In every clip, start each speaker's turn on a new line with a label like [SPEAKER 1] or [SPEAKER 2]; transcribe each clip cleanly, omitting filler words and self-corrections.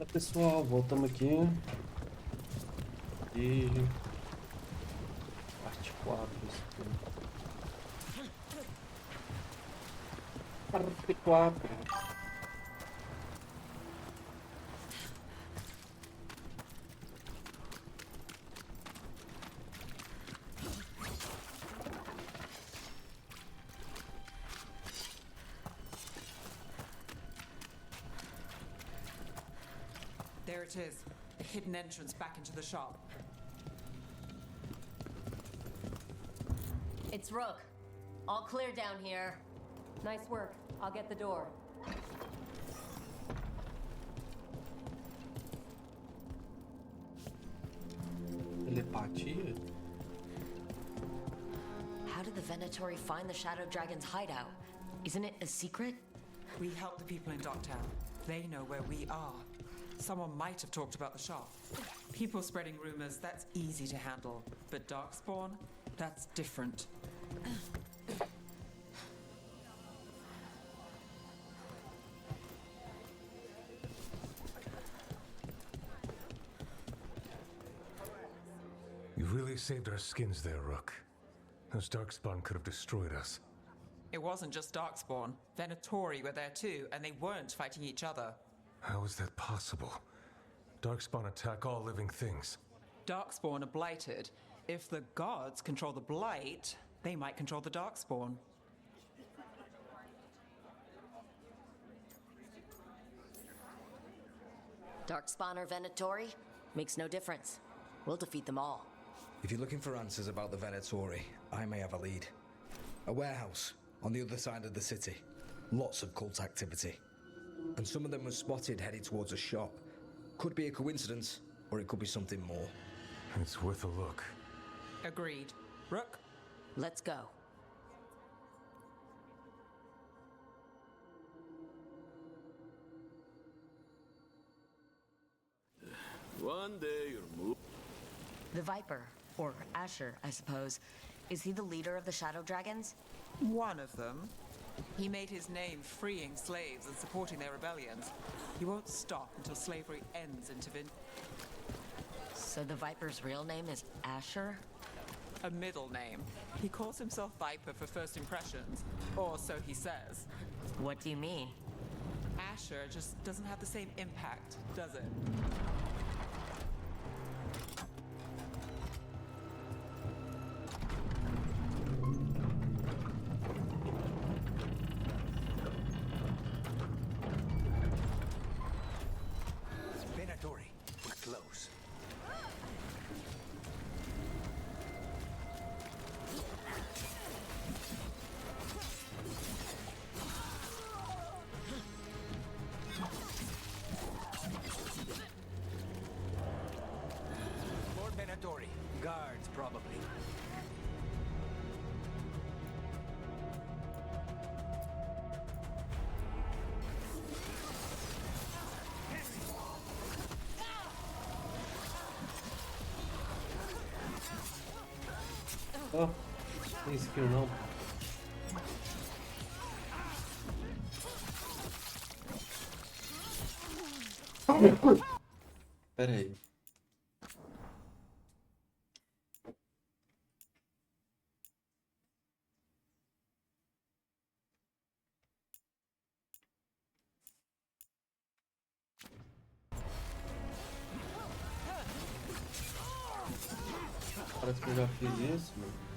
[SPEAKER 1] Pessoal, voltamos aqui. E parte 4. Isso aqui. Parte 4.
[SPEAKER 2] There it is, the hidden entrance back into the shop.
[SPEAKER 3] It's Rook. All clear down here.
[SPEAKER 4] Nice work. I'll get the door.
[SPEAKER 1] Telepatia?
[SPEAKER 3] How did the Venatori find the Shadow Dragon's hideout? Isn't it a secret?
[SPEAKER 2] We help the people in Docktown. They know where we are. Someone might have talked about the shop. People spreading rumors, that's easy to handle. But Darkspawn, that's different.
[SPEAKER 5] You really saved our skins there, Rook. Those Darkspawn could have destroyed us.
[SPEAKER 2] It wasn't just Darkspawn. Venatori were there too, and they weren't fighting each other.
[SPEAKER 5] How is that possible? Darkspawn attack all living things.
[SPEAKER 2] Darkspawn are blighted. If the gods control the blight, they might control the Darkspawn.
[SPEAKER 3] Darkspawn or Venatori? Makes no difference. We'll defeat them all.
[SPEAKER 6] If you're looking for answers about the Venatori, I may have a lead. A warehouse on the other side of the city. Lots of cult activity. And some of them were spotted headed towards a shop. Could be a coincidence, or it could be something more.
[SPEAKER 5] It's worth a look.
[SPEAKER 2] Agreed. Rook?
[SPEAKER 3] Let's go.
[SPEAKER 7] One day you're moved.
[SPEAKER 3] The Viper, or Asher, I suppose. Is he the leader of the Shadow Dragons?
[SPEAKER 2] One of them. He made his name freeing slaves and supporting their rebellions. He won't stop until slavery ends in Tavin.
[SPEAKER 3] So the Viper's real name is Asher?
[SPEAKER 2] A middle name. He calls himself Viper for first impressions, or so he says.
[SPEAKER 3] What do you mean?
[SPEAKER 2] Asher just doesn't have the same impact, does it?
[SPEAKER 6] Venatori, we're close. More Venatori. Guards, probably.
[SPEAKER 1] Ó, tem skill não. Pera aí. Parece que eu já fiz isso, mano.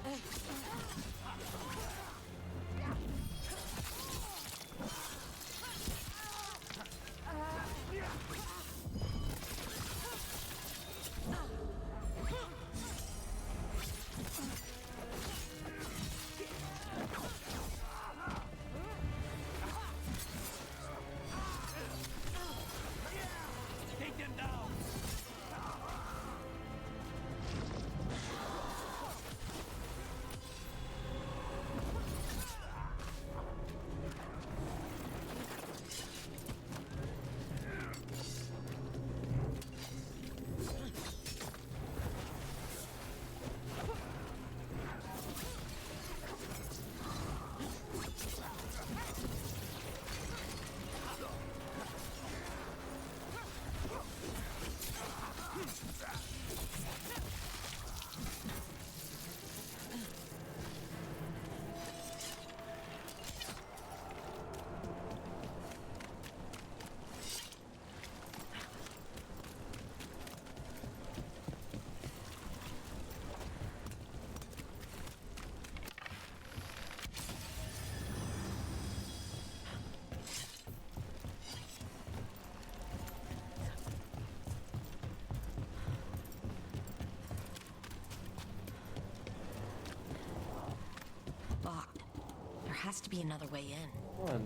[SPEAKER 3] has to be another way in.
[SPEAKER 1] Mano.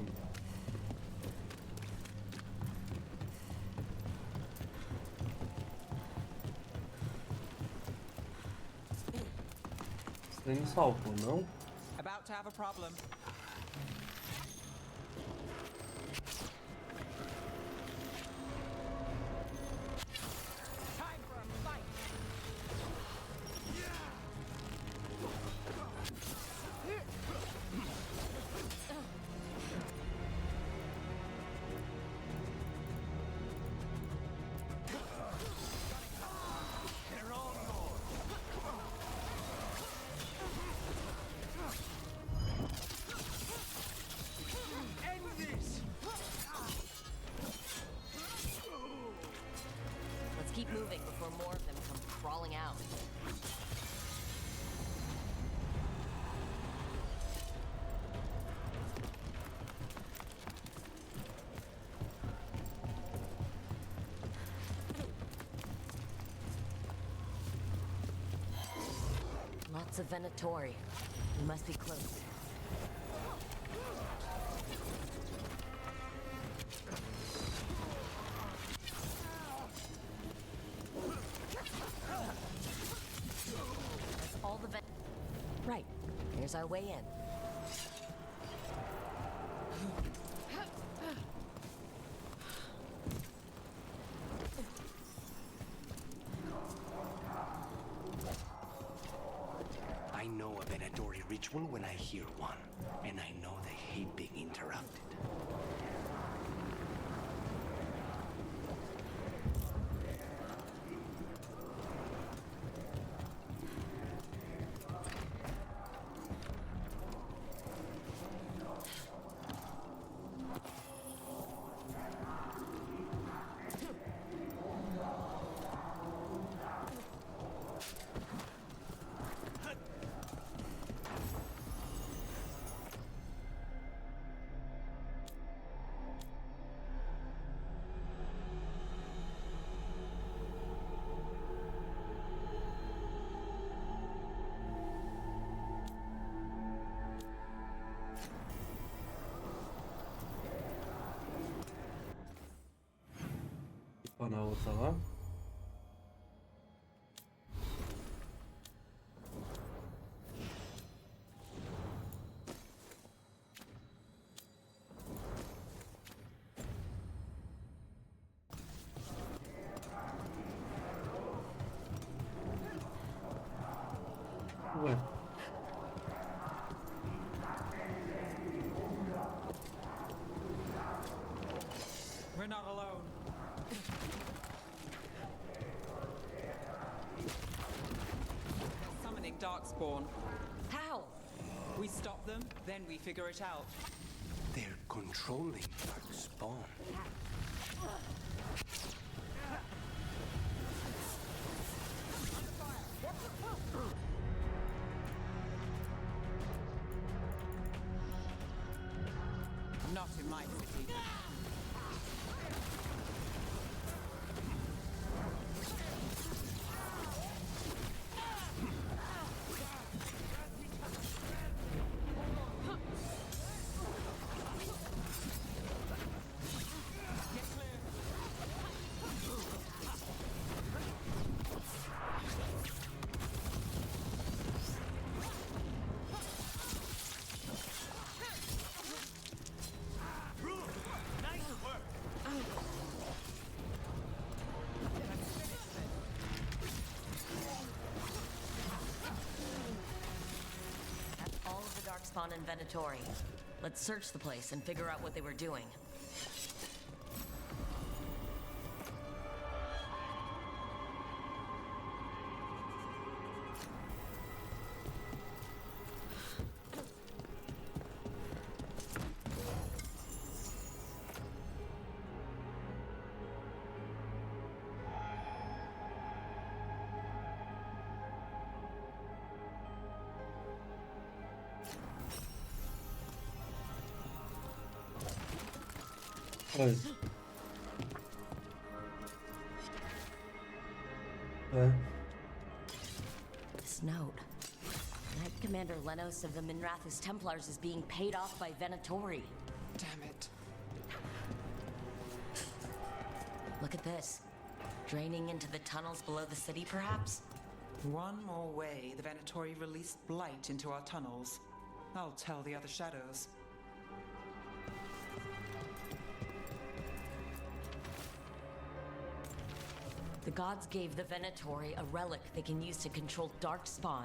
[SPEAKER 1] Esse trem salvo, não?
[SPEAKER 2] About to have a problem. Time for a fight.
[SPEAKER 3] Let's keep moving before more of them come crawling out. Lots of Venatori. We must be close. That's all the Right. Here's our way in.
[SPEAKER 8] I know a Venatori ritual when I hear one, and I know they hate being interrupted.
[SPEAKER 1] Para na outra lá. Ué.
[SPEAKER 2] We're not alone. They're summoning Darkspawn.
[SPEAKER 3] How?
[SPEAKER 2] We stop them, then we figure it out.
[SPEAKER 8] They're controlling Dark Spawn.
[SPEAKER 2] Not in my city. Get clear.
[SPEAKER 3] That's all of the Darkspawn and Venatori. Let's search the place and figure out what they were doing.
[SPEAKER 1] Pois. É.
[SPEAKER 3] This note. Night Commander Commander Lenos of the Minrathous Templars is being paid off by Venatori.
[SPEAKER 2] Damn it.
[SPEAKER 3] Look at this. Draining into the tunnels below the city, perhaps?
[SPEAKER 2] One more way the Venatori released blight into our tunnels. I'll tell the other shadows.
[SPEAKER 3] The gods gave the Venatori a relic they can use to control Darkspawn.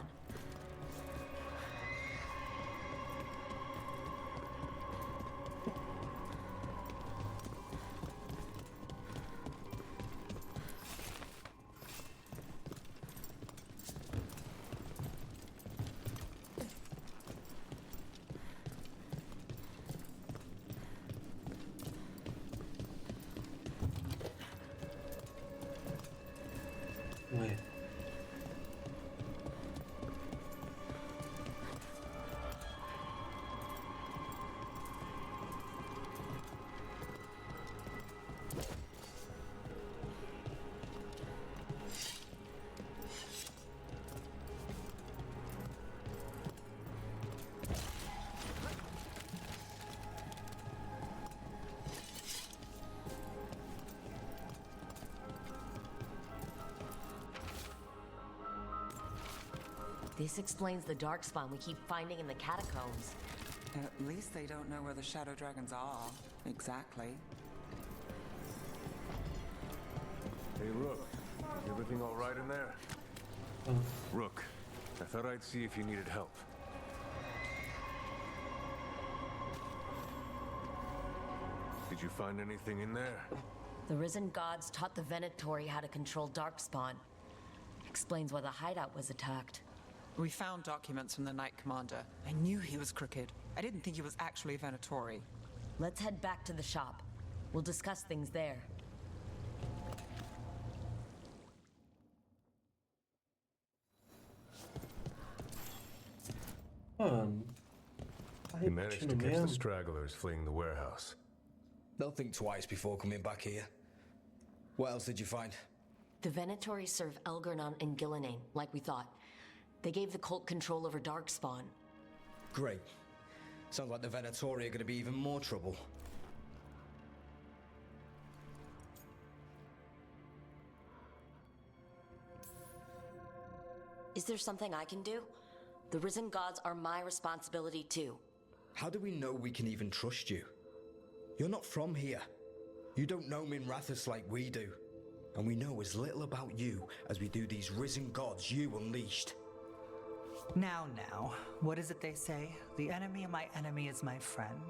[SPEAKER 1] Wait.
[SPEAKER 3] This explains the Darkspawn we keep finding in the catacombs.
[SPEAKER 2] At least they don't know where the shadow dragons are. Exactly.
[SPEAKER 5] Hey, Rook. Is everything all right in there? Rook, I thought I'd see if you needed help. Did you find anything in there?
[SPEAKER 3] The Risen Gods taught the Venatori how to control Darkspawn. Explains why the hideout was attacked.
[SPEAKER 2] We found documents from the Knight Commander. I knew he was crooked. I didn't think he was actually Venatori.
[SPEAKER 3] Let's head back to the shop. We'll discuss things there.
[SPEAKER 1] Mano. Tá
[SPEAKER 5] You managed to
[SPEAKER 1] repetindo
[SPEAKER 5] catch the
[SPEAKER 1] mesmo?
[SPEAKER 5] stragglers fleeing the warehouse.
[SPEAKER 6] They'll think twice before coming back here. What else did you find?
[SPEAKER 3] The Venatori serve Elgernon and Gillinane, like we thought. They gave the cult control over Darkspawn.
[SPEAKER 6] Great. Sounds like the Venatori are going to be even more trouble.
[SPEAKER 3] Is there something I can do? The Risen Gods are my responsibility too.
[SPEAKER 6] How do we know we can even trust you? You're not from here. You don't know Minrathous like we do. And we know as little about you as we do these Risen Gods you unleashed.
[SPEAKER 9] Now, what is it they say? The enemy of my enemy is my friend.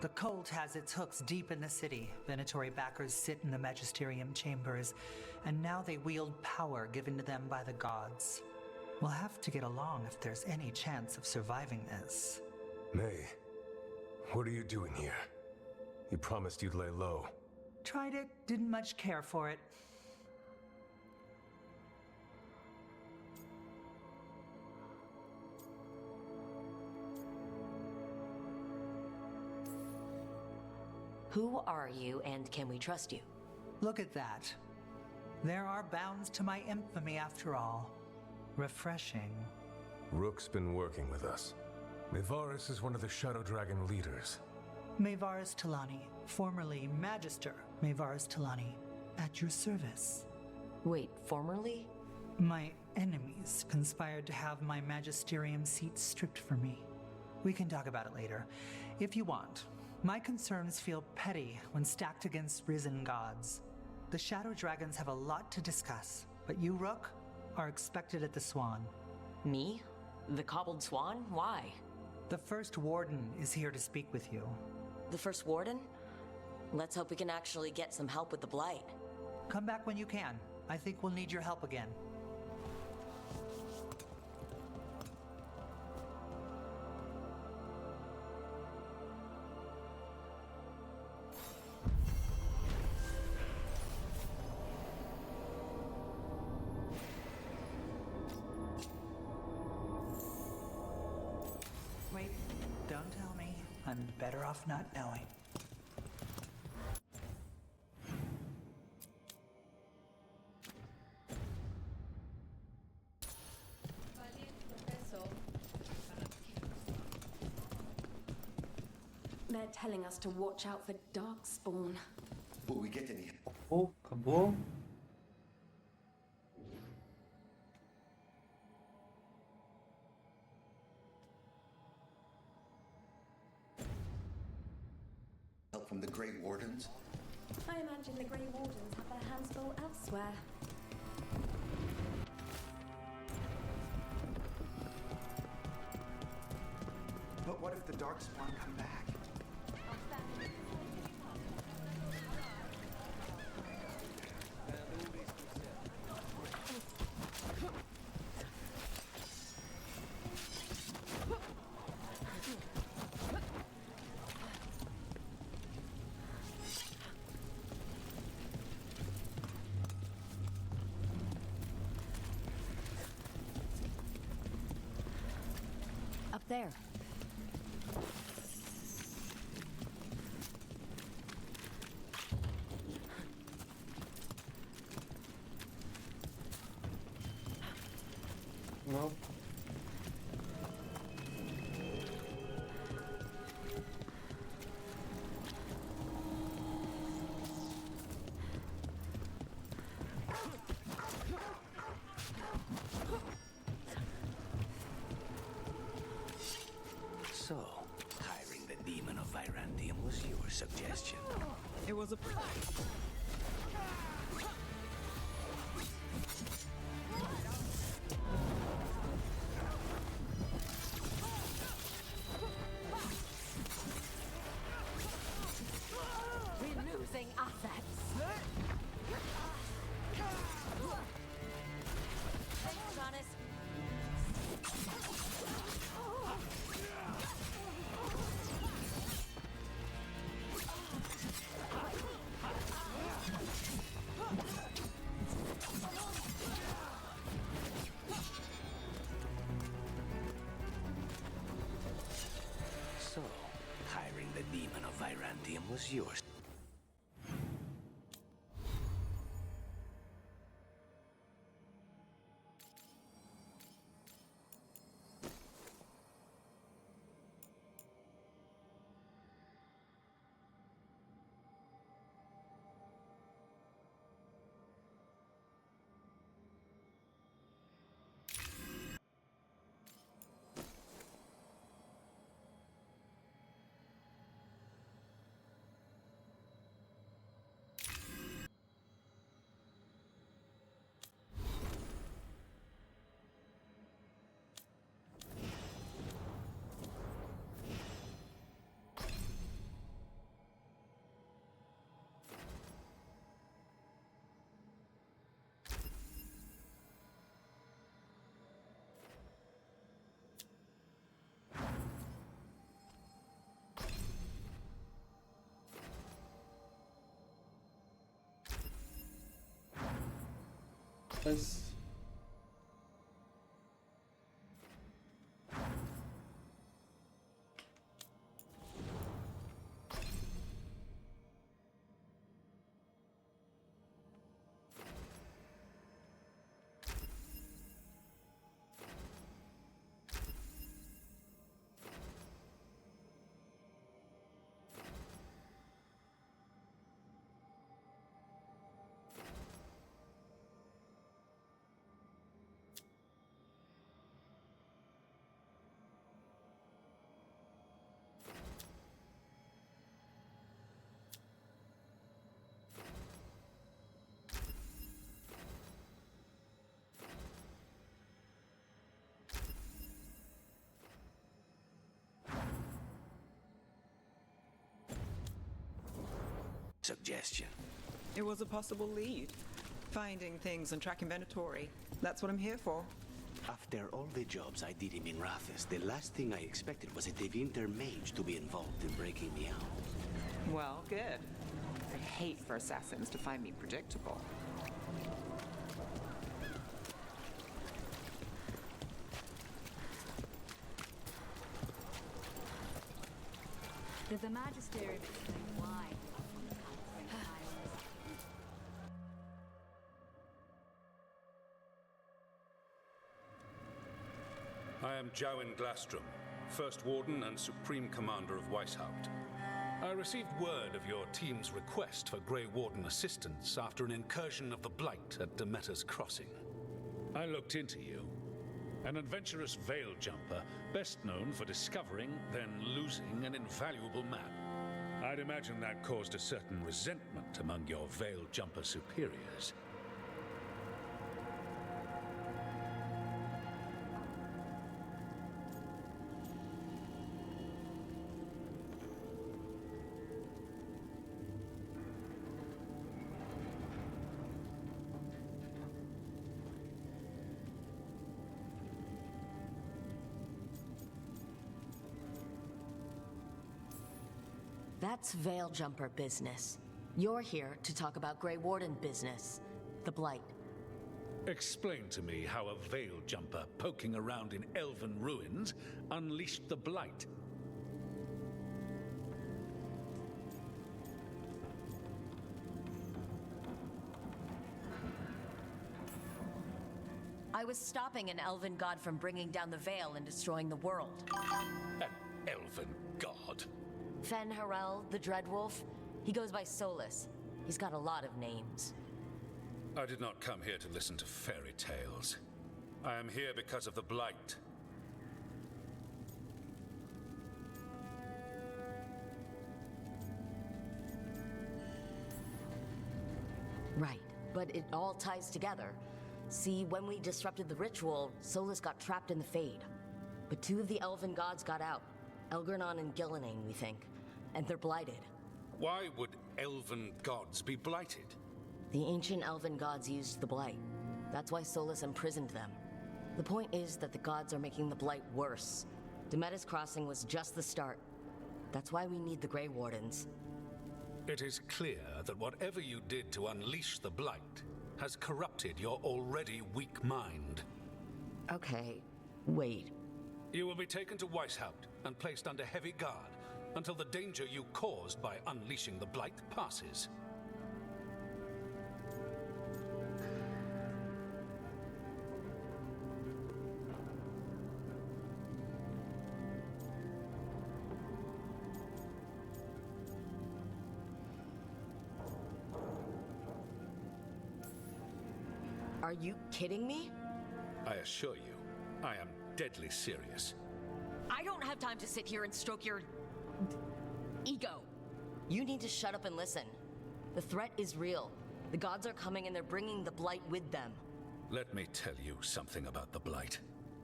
[SPEAKER 9] The cult has its hooks deep in the city. Venatori backers sit in the magisterium chambers, and now they wield power given to them by the gods. We'll have to get along if there's any chance of surviving this.
[SPEAKER 5] May, what are you doing here? You promised you'd lay low.
[SPEAKER 9] Tried it, didn't much care for it.
[SPEAKER 3] Who are you, and can we trust you?
[SPEAKER 9] Look at that. There are bounds to my infamy after all. Refreshing.
[SPEAKER 5] Rook's been working with us. Mevaris is one of the Shadow Dragon leaders.
[SPEAKER 9] Mevaris Talani, formerly Magister Mevaris Talani, at your service.
[SPEAKER 3] Wait, formerly?
[SPEAKER 9] My enemies conspired to have my magisterium seat stripped from me. We can talk about it later, if you want. My concerns feel petty when stacked against risen gods. The Shadow Dragons have a lot to discuss, but you, Rook, are expected at the Swan.
[SPEAKER 3] Me? The Cobbled Swan? Why?
[SPEAKER 9] The First Warden is here to speak with you.
[SPEAKER 3] The First Warden? Let's hope we can actually get some help with the Blight.
[SPEAKER 9] Come back when you can. I think we'll need your help again. Wait, don't tell me. I'm better off not knowing.
[SPEAKER 4] they're telling us to watch out for Darkspawn.
[SPEAKER 8] Will we get any
[SPEAKER 1] acabou.
[SPEAKER 8] help from the Grey Wardens?
[SPEAKER 4] I imagine the Grey Wardens have their hands full elsewhere.
[SPEAKER 10] But what if the Darkspawn come back?
[SPEAKER 3] Up there.
[SPEAKER 1] Não.
[SPEAKER 8] So, hiring the demon of Virandium was your suggestion.
[SPEAKER 2] It was a...
[SPEAKER 3] We're losing assets. Thanks, Jonas.
[SPEAKER 8] So, hiring the demon of Virandium was yours.
[SPEAKER 1] Mas
[SPEAKER 8] Suggestion.
[SPEAKER 2] It was a possible lead. Finding things and tracking Venatori. That's what I'm here for.
[SPEAKER 8] After all the jobs I did in Minrathis, the last thing I expected was a Devinter mage to be involved in breaking me out.
[SPEAKER 2] Well, good. I hate for assassins to find me predictable.
[SPEAKER 3] Did the Magistery explain why?
[SPEAKER 11] I am Jowin Glastrom, First Warden and Supreme Commander of Weishaupt. I received word of your team's request for Grey Warden assistance after an incursion of the Blight at Demeter's Crossing. I looked into you. An adventurous veil jumper, best known for discovering, then losing an invaluable map. I'd imagine that caused a certain resentment among your veil jumper superiors.
[SPEAKER 3] That's Veil Jumper business. You're here to talk about Grey Warden business. The Blight.
[SPEAKER 11] Explain to me how a veil jumper poking around in elven ruins unleashed the Blight.
[SPEAKER 3] I was stopping an elven god from bringing down the veil and destroying the world.
[SPEAKER 11] An elven god?
[SPEAKER 3] Fen Harel, the Dreadwolf. He goes by Solus. He's got a lot of names.
[SPEAKER 11] I did not come here to listen to fairy tales. I am here because of the Blight.
[SPEAKER 3] Right, but it all ties together. See, when we disrupted the ritual, Solus got trapped in the Fade. But two of the elven gods got out. Elgernon and Gillenane, we think. And they're blighted.
[SPEAKER 11] Why would elven gods be blighted?
[SPEAKER 3] The ancient elven gods used the Blight. That's why Solus imprisoned them. The point is that the gods are making the Blight worse. Demeter's Crossing was just the start. That's why we need the Grey Wardens.
[SPEAKER 11] It is clear that whatever you did to unleash the Blight has corrupted your already weak mind.
[SPEAKER 3] Okay, wait.
[SPEAKER 11] You will be taken to Weishaupt and placed under heavy guard until the danger you caused by unleashing the Blight passes.
[SPEAKER 3] Are you kidding me?
[SPEAKER 11] I assure you, I am deadly serious.
[SPEAKER 3] I don't have time to sit here and stroke your ego. You need to shut up and listen. The threat is real. The gods are coming and they're bringing the Blight with them.
[SPEAKER 11] Let me tell you something about the Blight.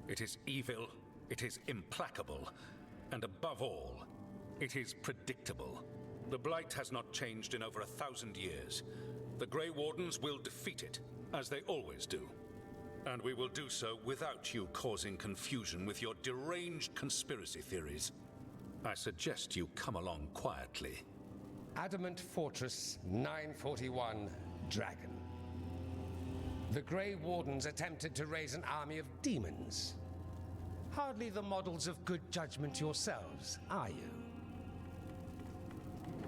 [SPEAKER 11] It is evil, it is implacable, and above all, it is predictable. The Blight has not changed in over 1,000 years. The Grey Wardens will defeat it, as they always do. And we will do so without you causing confusion with your deranged conspiracy theories. I suggest you come along quietly.
[SPEAKER 12] Adamant Fortress 941 Dragon. The Grey Wardens attempted to raise an army of demons. Hardly the models of good judgment yourselves, are you?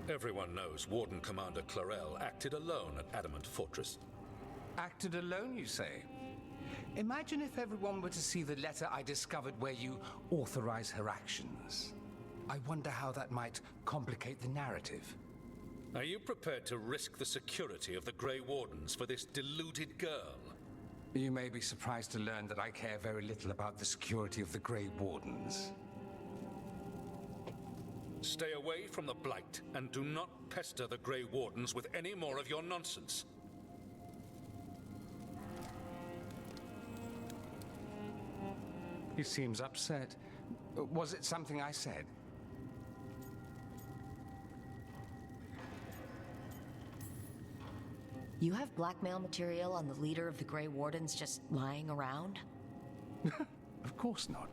[SPEAKER 11] Everyone knows Warden Commander Clarel acted alone at Adamant Fortress.
[SPEAKER 12] Acted alone, you say? Imagine if everyone were to see the letter I discovered where you authorize her actions. I wonder how that might complicate the narrative.
[SPEAKER 11] Are you prepared to risk the security of the Grey Wardens for this deluded girl?
[SPEAKER 12] You may be surprised to learn that I care very little about the security of the Grey Wardens.
[SPEAKER 11] Stay away from the Blight and do not pester the Grey Wardens with any more of your nonsense.
[SPEAKER 12] He seems upset. Was it something I said?
[SPEAKER 3] You have blackmail material on the leader of the Grey Wardens just lying around?
[SPEAKER 12] Of course not.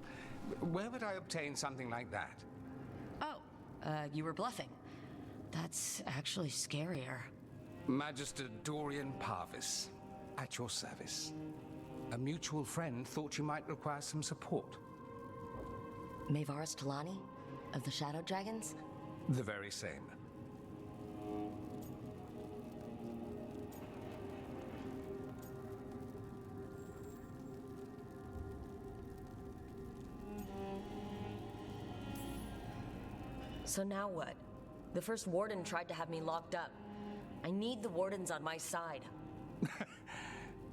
[SPEAKER 12] Where would I obtain something like that?
[SPEAKER 3] Oh, you were bluffing. That's actually scarier.
[SPEAKER 12] Magister Dorian Parvis, at your service. A mutual friend thought you might require some support.
[SPEAKER 3] Maevaris Talani, of the Shadow Dragons?
[SPEAKER 12] The very same.
[SPEAKER 3] So now what? The first warden tried to have me locked up. I need the wardens on my side.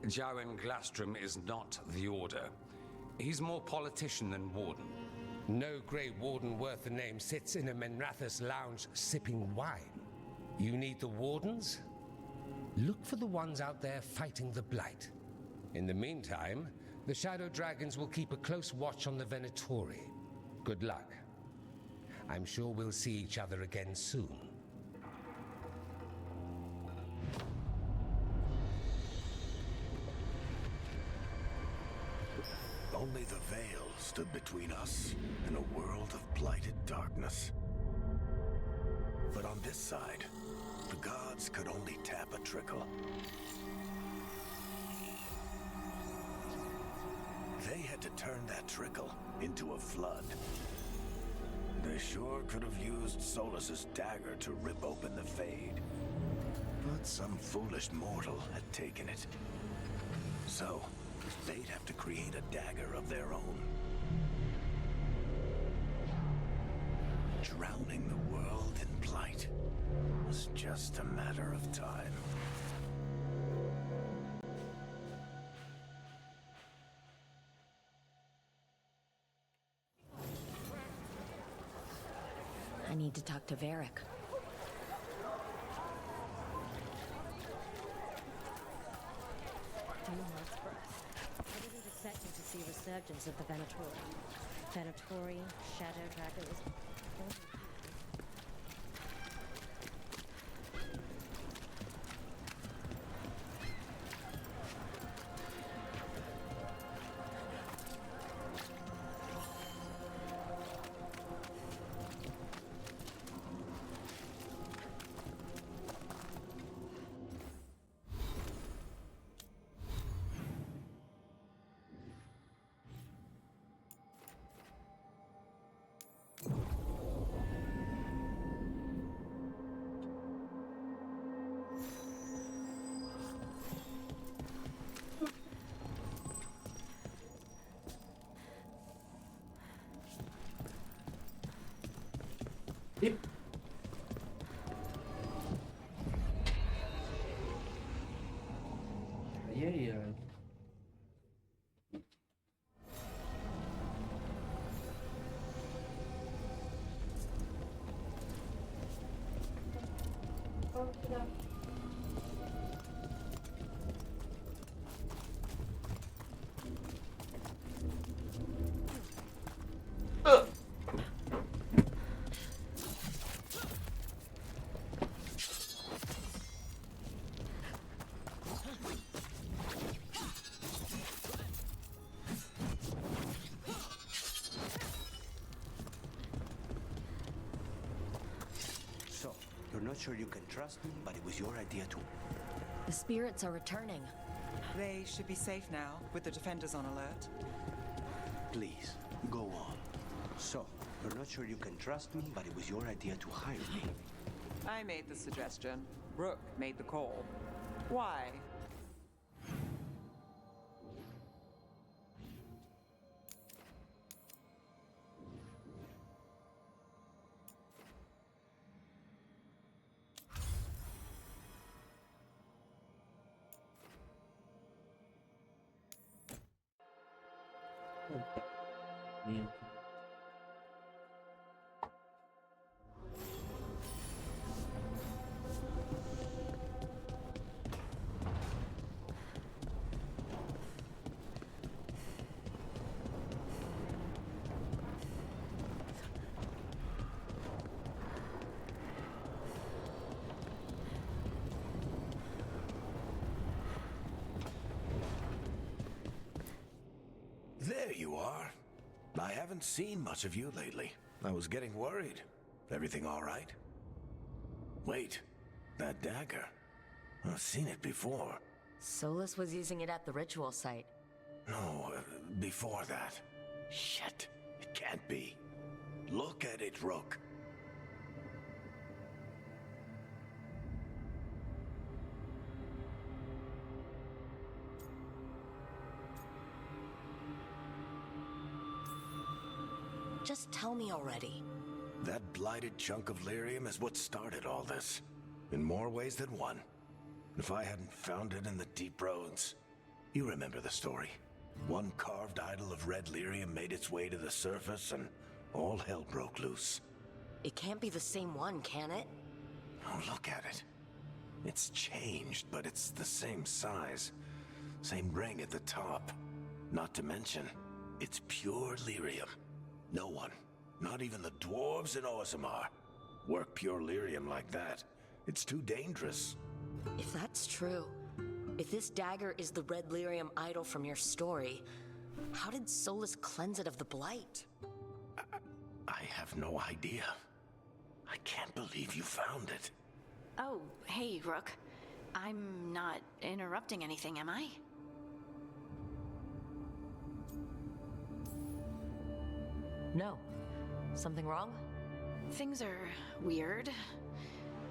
[SPEAKER 12] Jowen Glastrom is not the Order. He's more politician than warden. No Grey Warden worth the name sits in a Menrathus lounge sipping wine. You need the wardens? Look for the ones out there fighting the Blight. In the meantime, the Shadow Dragons will keep a close watch on the Venatori. Good luck. I'm sure we'll see each other again soon.
[SPEAKER 8] Only the veil stood between us and a world of blighted darkness. But on this side, the gods could only tap a trickle. They had to turn that trickle into a flood. They sure could have used Solus's dagger to rip open the Fade. But some foolish mortal had taken it. So, they'd have to create a dagger of their own. Drowning the world in blight was just a matter of time.
[SPEAKER 3] I need to talk to Varric.
[SPEAKER 4] Moonlight's breath. I didn't expect you to see a resurgence of the Venatori. Venatori, Shadow Dragons.
[SPEAKER 1] Yep. Ai, ai, ai.
[SPEAKER 8] So, you're not sure you can trust me, but it was your idea to...
[SPEAKER 3] The spirits are returning.
[SPEAKER 2] They should be safe now, with the defenders on alert.
[SPEAKER 8] Please, go on. So, you're not sure you can trust me, but it was your idea to hire me.
[SPEAKER 2] I made the suggestion. Rook made the call. Why?
[SPEAKER 1] Meu.
[SPEAKER 8] There you are. I haven't seen much of you lately. I was getting worried. Everything all right? Wait, that dagger. I've seen it before.
[SPEAKER 3] Solus was using it at the ritual site.
[SPEAKER 8] No, before that. Shit, it can't be. Look at it, Rook.
[SPEAKER 3] Just tell me already.
[SPEAKER 8] That blighted chunk of lyrium is what started all this. In more ways than one. If I hadn't found it in the deep roads... You remember the story. One carved idol of red lyrium made its way to the surface and all hell broke loose.
[SPEAKER 3] It can't be the same one, can it?
[SPEAKER 8] Oh, look at it. It's changed, but it's the same size. Same ring at the top. Not to mention, it's pure lyrium. No one, not even the dwarves in Orzammar, work pure lyrium like that. It's too dangerous.
[SPEAKER 3] If that's true, if this dagger is the red lyrium idol from your story, how did Solus cleanse it of the blight?
[SPEAKER 8] I have no idea. I can't believe you found it.
[SPEAKER 13] Oh, hey, Rook. I'm not interrupting anything, am I?
[SPEAKER 3] No. Something wrong?
[SPEAKER 13] Things are weird,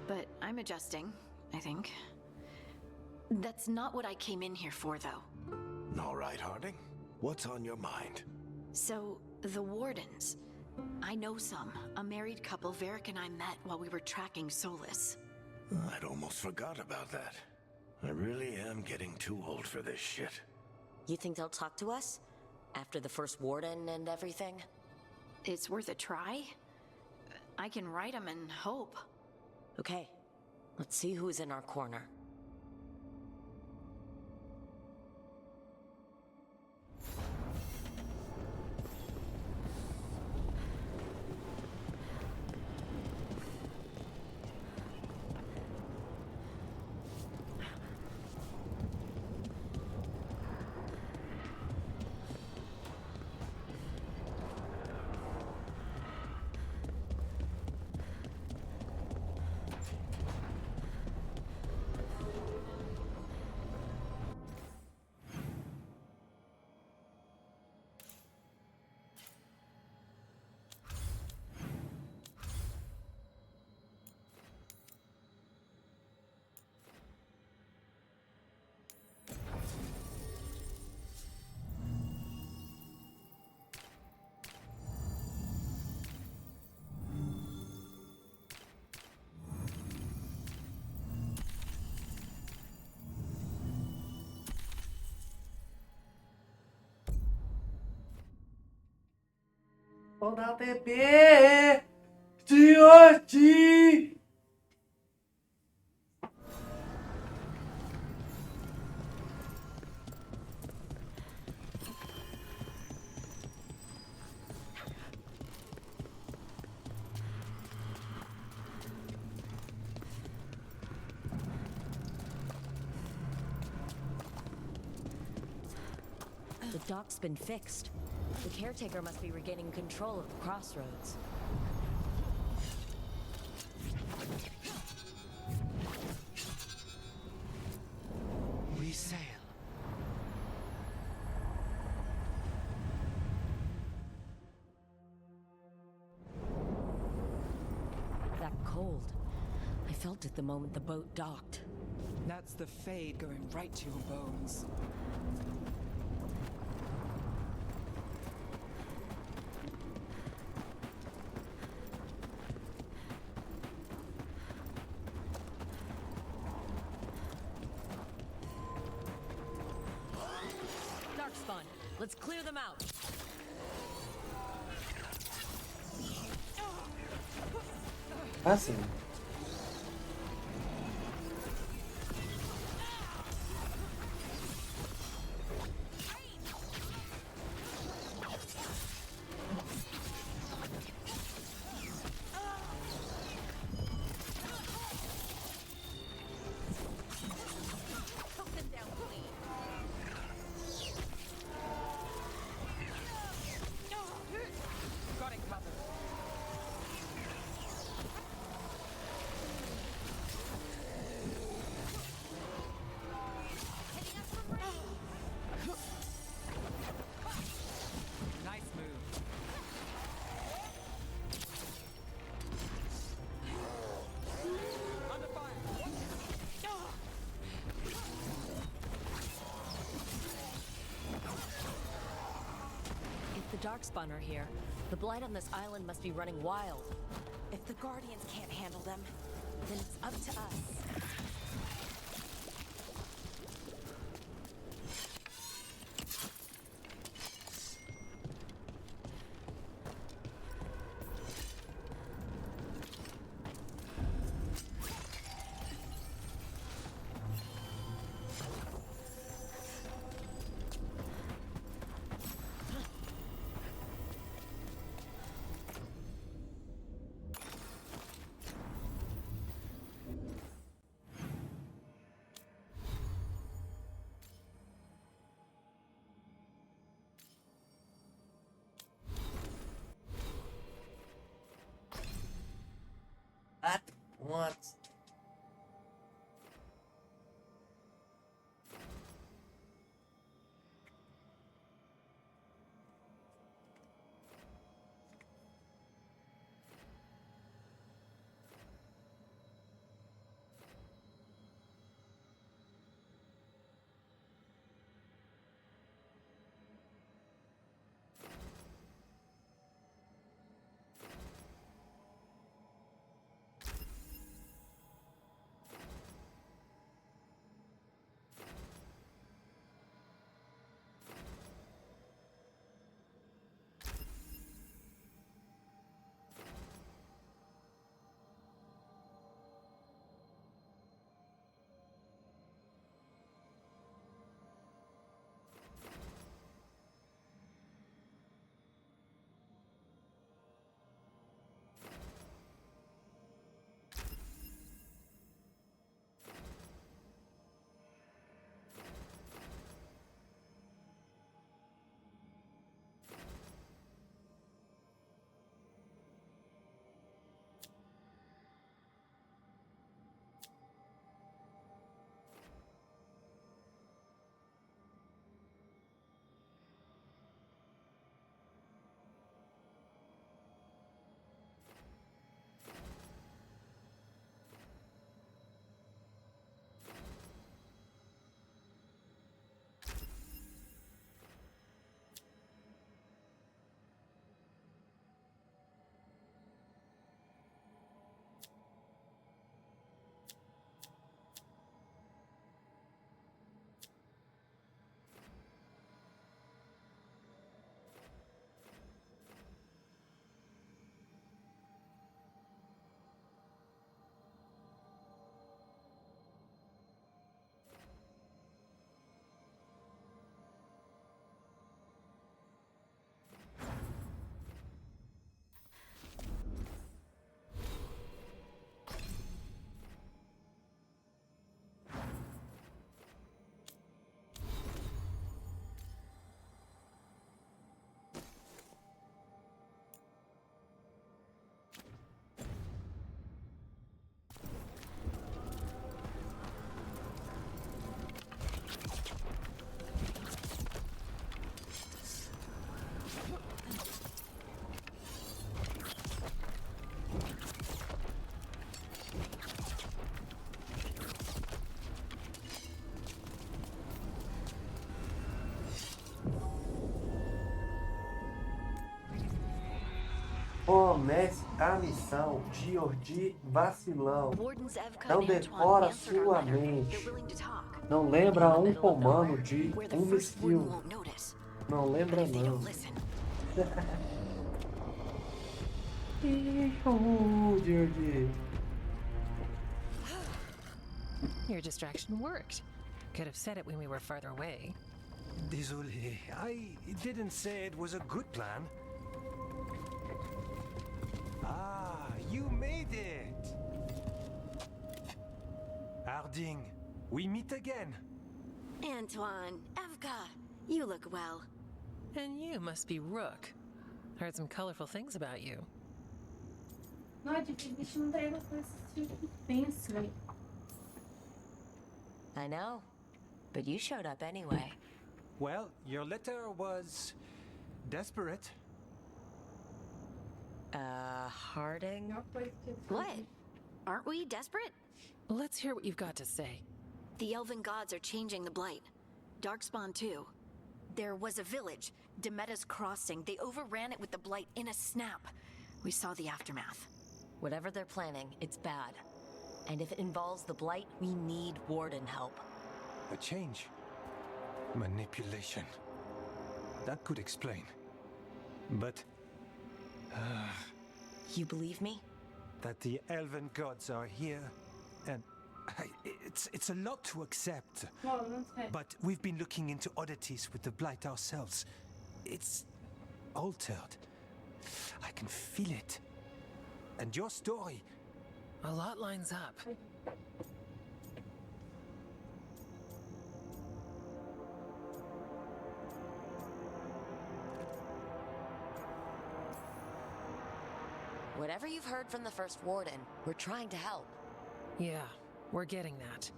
[SPEAKER 13] but I'm adjusting, I think. That's not what I came in here for, though.
[SPEAKER 8] All right, Harding. What's on your mind?
[SPEAKER 13] So, the Wardens. I know some. A married couple Varric and I met while we were tracking Solus.
[SPEAKER 8] I'd almost forgot about that. I really am getting too old for this shit.
[SPEAKER 3] You think they'll talk to us? After the first Warden and everything?
[SPEAKER 13] It's worth a try. I can write them and hope.
[SPEAKER 3] Okay. Let's see who's in our corner.
[SPEAKER 1] Toda TP! Tiote!
[SPEAKER 3] The dock's been fixed. The caretaker must be regaining control of the crossroads.
[SPEAKER 9] We sail.
[SPEAKER 3] That cold. I felt it the moment the boat docked.
[SPEAKER 2] That's the Fade going right to your bones.
[SPEAKER 3] Darkspawn, let's clear them out.
[SPEAKER 1] Assim.
[SPEAKER 2] Got it covered. Nice move. Under fire.
[SPEAKER 3] If the Darkspawn are here, The blight on this island must be running wild.
[SPEAKER 14] If the Guardians can't handle them, then it's up to us.
[SPEAKER 1] What? Comece a missão de vacilão. Não decora sua mente. Não lembra um comando de uma skill. Não lembra não.
[SPEAKER 15] Your distraction worked. Could have said it when we were farther away.
[SPEAKER 5] Désolé, I didn't say it was a good plan. Ah, you made it! Harding, we meet again.
[SPEAKER 13] Antoine, Evka, you look well.
[SPEAKER 15] And you must be Rook. Heard some colorful things about you.
[SPEAKER 3] I know, but you showed up anyway.
[SPEAKER 5] Well, your letter was desperate.
[SPEAKER 3] Harding?
[SPEAKER 13] What? Aren't we desperate?
[SPEAKER 15] Let's hear what you've got to say.
[SPEAKER 13] The elven gods are changing the blight. Darkspawn too. There was a village Demeta's Crossing. They overran it with the Blight in a snap. We saw the aftermath.
[SPEAKER 3] Whatever they're planning, it's bad. And if it involves the Blight, we need Warden help.
[SPEAKER 10] A change. Manipulation. That could explain. But...
[SPEAKER 3] You believe me?
[SPEAKER 10] that the elven gods are here, and it's a lot to accept. But we've been looking into oddities with the Blight ourselves. It's altered. I can feel it. And your story...
[SPEAKER 15] A lot lines up.
[SPEAKER 3] Whatever you've heard from the First Warden, we're trying to help.
[SPEAKER 15] Yeah, we're getting that.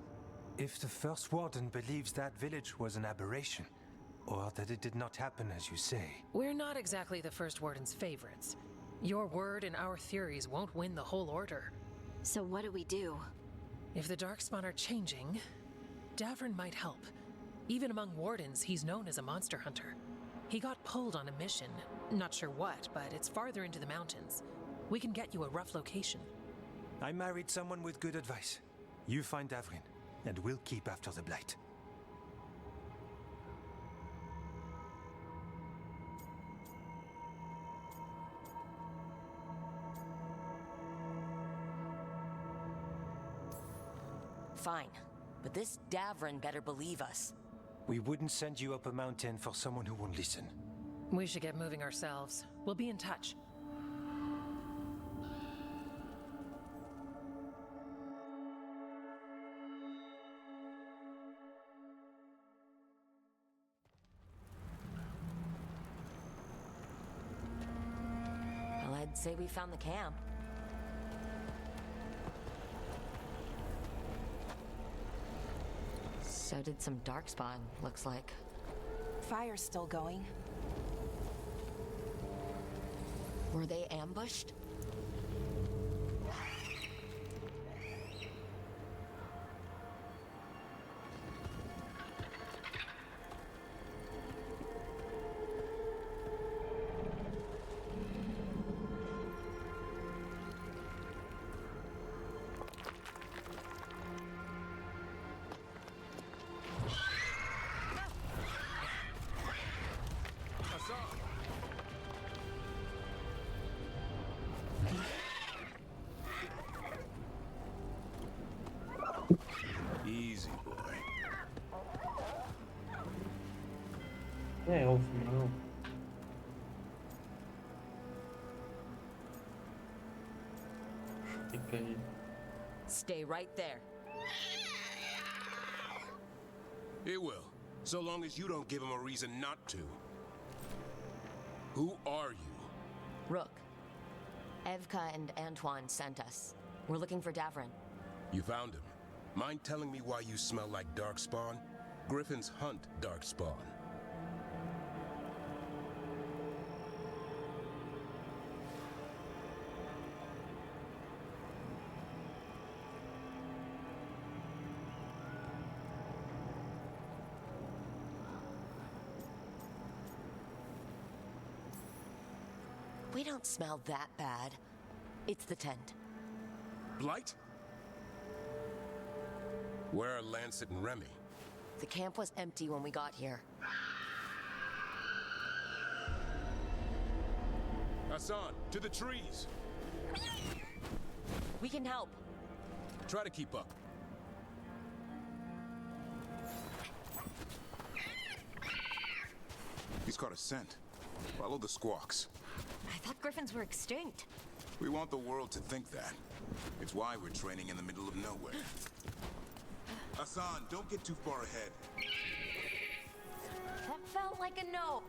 [SPEAKER 10] If the First Warden believes that village was an aberration, or that it did not happen as you say...
[SPEAKER 15] We're not exactly the First Warden's favorites. Your word and our theories won't win the whole order.
[SPEAKER 13] So what do we do?
[SPEAKER 15] If the Darkspawn are changing, Davrin might help. Even among Wardens, he's known as a monster hunter. He got pulled on a mission. Not sure what, but it's farther into the mountains. We can get you a rough location.
[SPEAKER 10] I married someone with good advice. You find Davrin, and we'll keep after the Blight.
[SPEAKER 3] Fine, but this Davrin better believe us.
[SPEAKER 10] We wouldn't send you up a mountain for someone who won't listen.
[SPEAKER 15] We should get moving ourselves. We'll be in touch.
[SPEAKER 3] Well, I'd say we found the camp. So did some Darkspawn, looks like.
[SPEAKER 14] Fire's still going.
[SPEAKER 3] Were they ambushed?
[SPEAKER 8] Easy, boy.
[SPEAKER 1] É, elfo, não. Fica aí.
[SPEAKER 3] Stay right there.
[SPEAKER 7] It will, so long as you don't give him a reason not to. Who are you?
[SPEAKER 3] Rook. Evka and Antoine sent us. We're looking for Davrin.
[SPEAKER 7] You found him. Mind telling me why you smell like Darkspawn? Griffins hunt Darkspawn.
[SPEAKER 3] We don't smell that bad. It's the tent.
[SPEAKER 7] Blight? Where are Lancet and Remy?
[SPEAKER 3] The camp was empty when we got here.
[SPEAKER 7] Hassan, to the trees!
[SPEAKER 3] We can help.
[SPEAKER 7] Try to keep up.
[SPEAKER 16] He's caught a scent. Follow the squawks.
[SPEAKER 3] I thought griffins were extinct.
[SPEAKER 16] We want the world to think that. It's why we're training in the middle of nowhere. Hassan, don't get too far ahead.
[SPEAKER 3] That felt like a no.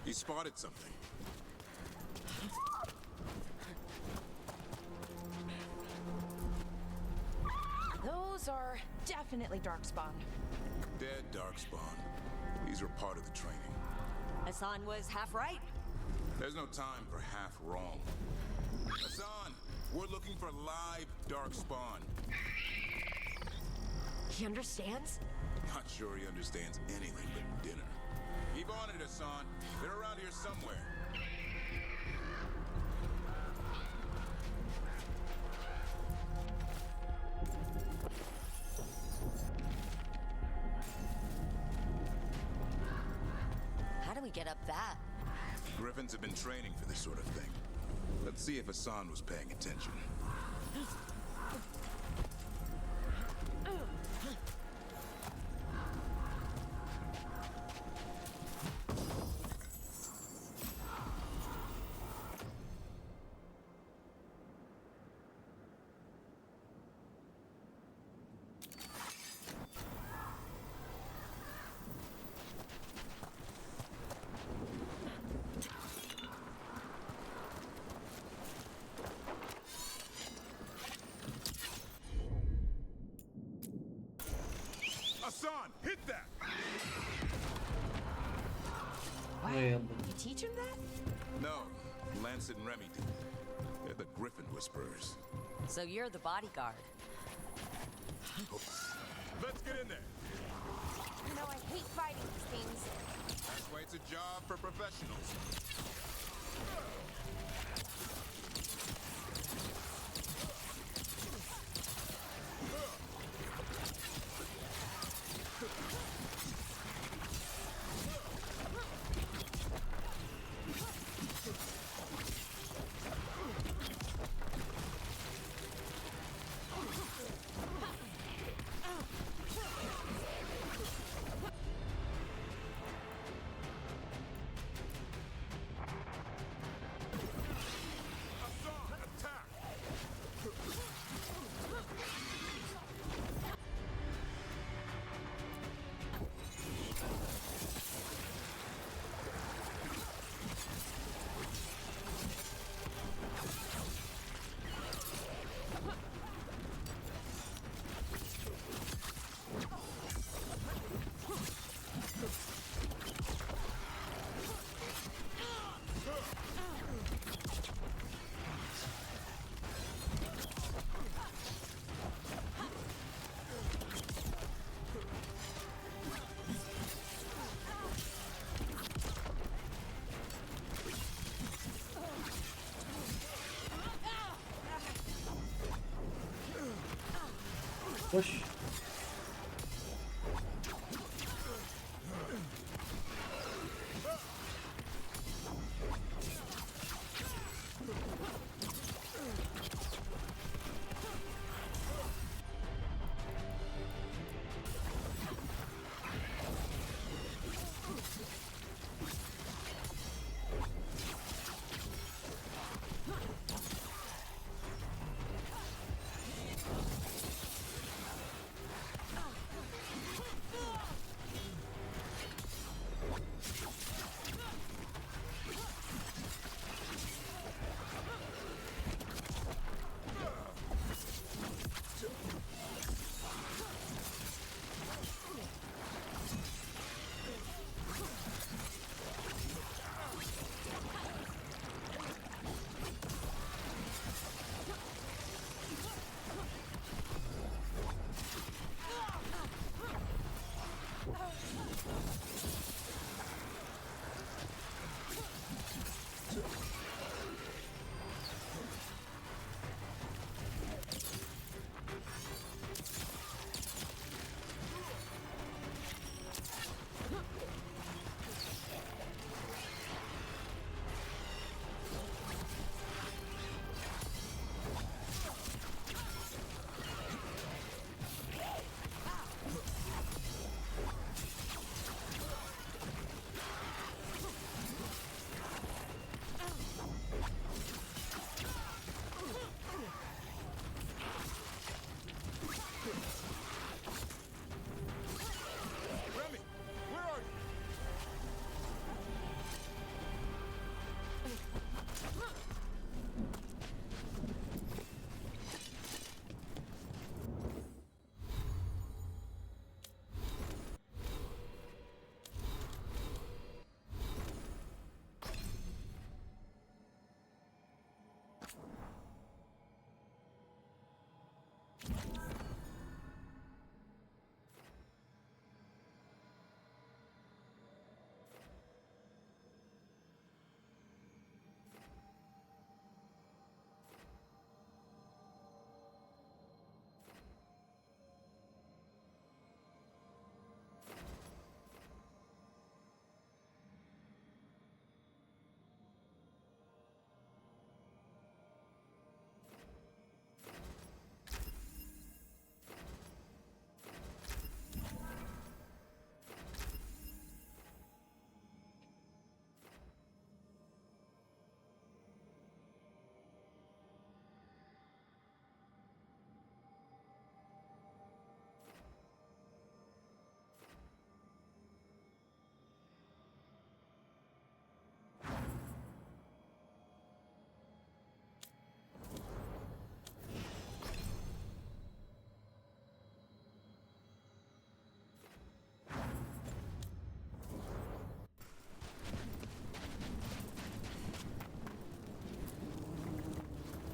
[SPEAKER 16] He spotted something.
[SPEAKER 14] Those are definitely Darkspawn.
[SPEAKER 16] Dead Darkspawn. These were part of the training.
[SPEAKER 3] Hassan was half right.
[SPEAKER 16] There's no time for half wrong. Hassan, we're looking for live Darkspawn.
[SPEAKER 3] He understands?
[SPEAKER 16] Not sure he understands anything but dinner. Keep on it, Hassan. They're around here somewhere.
[SPEAKER 3] How do we get up that?
[SPEAKER 16] Griffins have been training for this sort of thing. Let's see if Hassan was paying attention. Hassan, hit that!
[SPEAKER 3] What?
[SPEAKER 1] Lembro.
[SPEAKER 3] You teach him that?
[SPEAKER 16] No, Lancet and Remy did. They're the Griffin Whisperers.
[SPEAKER 3] So you're the bodyguard.
[SPEAKER 16] Let's get in there.
[SPEAKER 14] You know, I hate fighting these things.
[SPEAKER 16] That's why it's a job for professionals.
[SPEAKER 1] Oxi.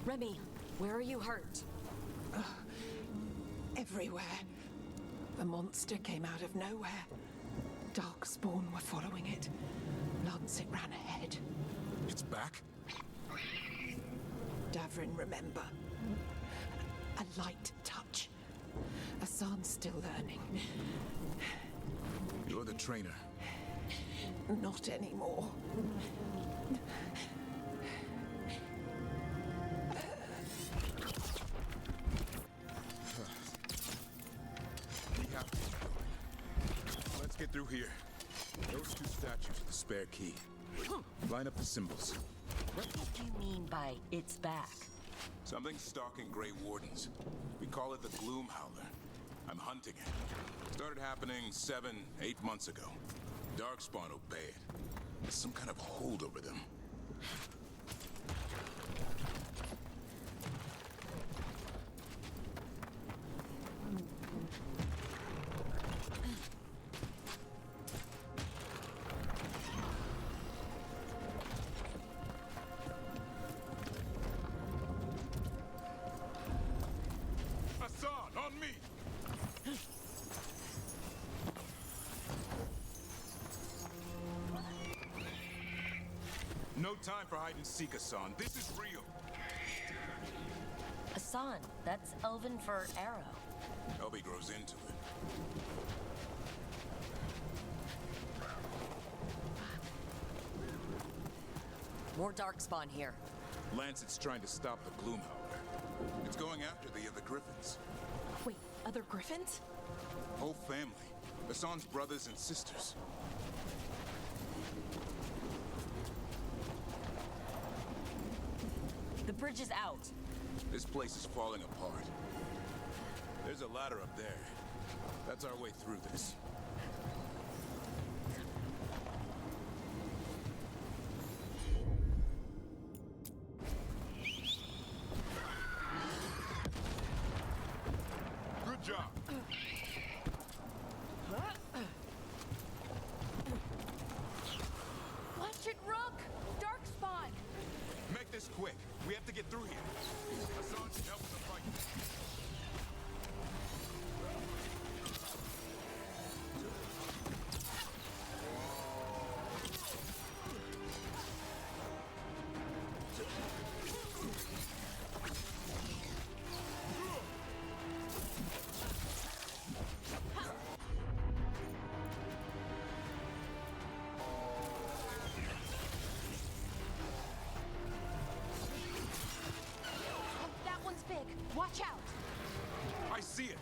[SPEAKER 3] Remy, where are you hurt?
[SPEAKER 2] Everywhere. The monster came out of nowhere. Darkspawn were following it. Lancet ran ahead.
[SPEAKER 16] It's back?
[SPEAKER 2] Davrin, remember. A light touch. Asan's still learning.
[SPEAKER 16] You're the trainer.
[SPEAKER 2] Not anymore.
[SPEAKER 16] Let's get through here. Those two statues are the spare key. Line up the symbols.
[SPEAKER 3] What did you mean by it's back?
[SPEAKER 16] Something's stalking Grey Wardens. We call it the Gloom Howler. I'm hunting it. Started happening 7, 8 months ago. Darkspawn obey it. There's some kind of hold over them. Asan, on me! No time for hide and seek, Asan. This is real.
[SPEAKER 3] Asan, that's Elven for arrow.
[SPEAKER 16] Elby grows into it.
[SPEAKER 3] More Darkspawn here.
[SPEAKER 16] Lancet's trying to stop the Gloom Howler. It's going after the other Griffins.
[SPEAKER 14] Wait, other Griffins?
[SPEAKER 16] Whole family. Asan's brothers and sisters.
[SPEAKER 3] The bridge is out.
[SPEAKER 16] This place is falling apart. There's a ladder up there. That's our way through this. Good job.
[SPEAKER 14] Watch it, Rook! Darkspawn!
[SPEAKER 16] Make this quick. We have to get through here. Asan should help in the fight.
[SPEAKER 14] That one's big. Watch out!
[SPEAKER 16] I see it.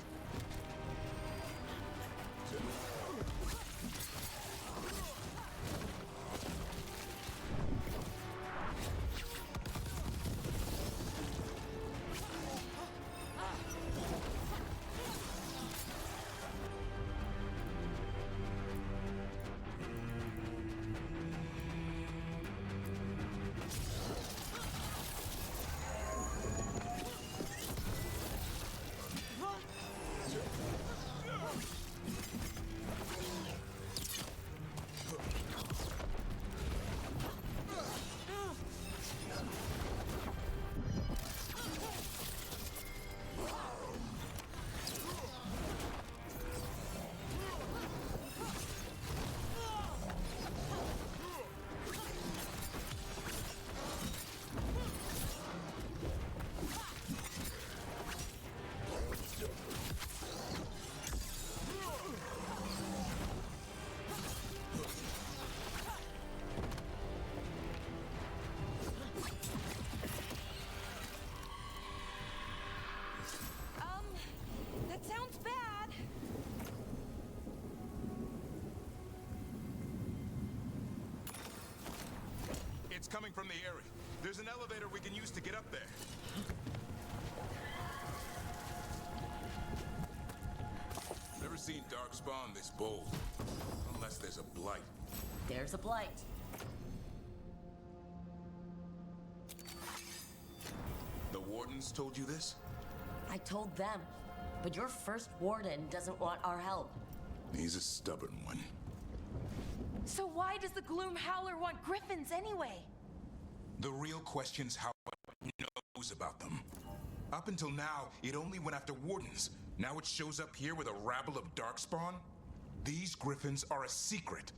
[SPEAKER 14] That sounds bad.
[SPEAKER 16] It's coming from the area. There's an elevator we can use to get up there. Never seen Darkspawn this bold. Unless there's a blight.
[SPEAKER 3] There's a blight.
[SPEAKER 16] The Wardens told you this?
[SPEAKER 3] I told them. But your first warden doesn't want our help.
[SPEAKER 16] He's a stubborn one.
[SPEAKER 14] So why does the Gloom Howler want Griffins anyway?
[SPEAKER 16] The real question's how it knows knows about them. Up until now, it only went after wardens. Now it shows up here with a rabble of darkspawn? These griffins are a secret.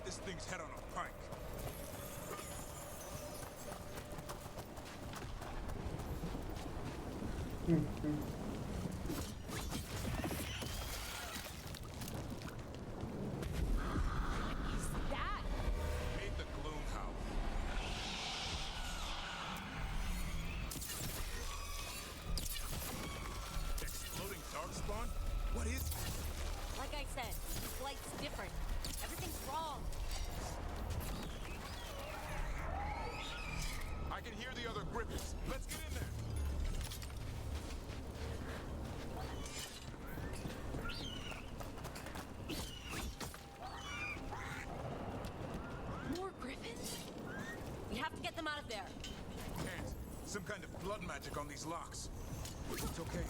[SPEAKER 16] This thing's head on a pike.
[SPEAKER 14] That?
[SPEAKER 16] Made the gloom howl. Exploding darkspawn? What is it?
[SPEAKER 14] Like I said, this light's different. Everything's wrong.
[SPEAKER 16] I can hear the other griffins. Let's get in there.
[SPEAKER 14] More griffins? We have to get them out of there.
[SPEAKER 16] Can't. Some kind of blood magic on these locks. It's okay.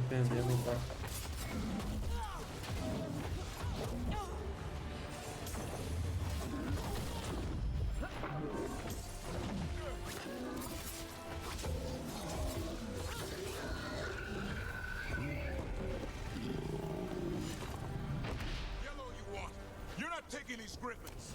[SPEAKER 1] defendendo o barco.
[SPEAKER 16] Yellow you want. You're not taking these griffins.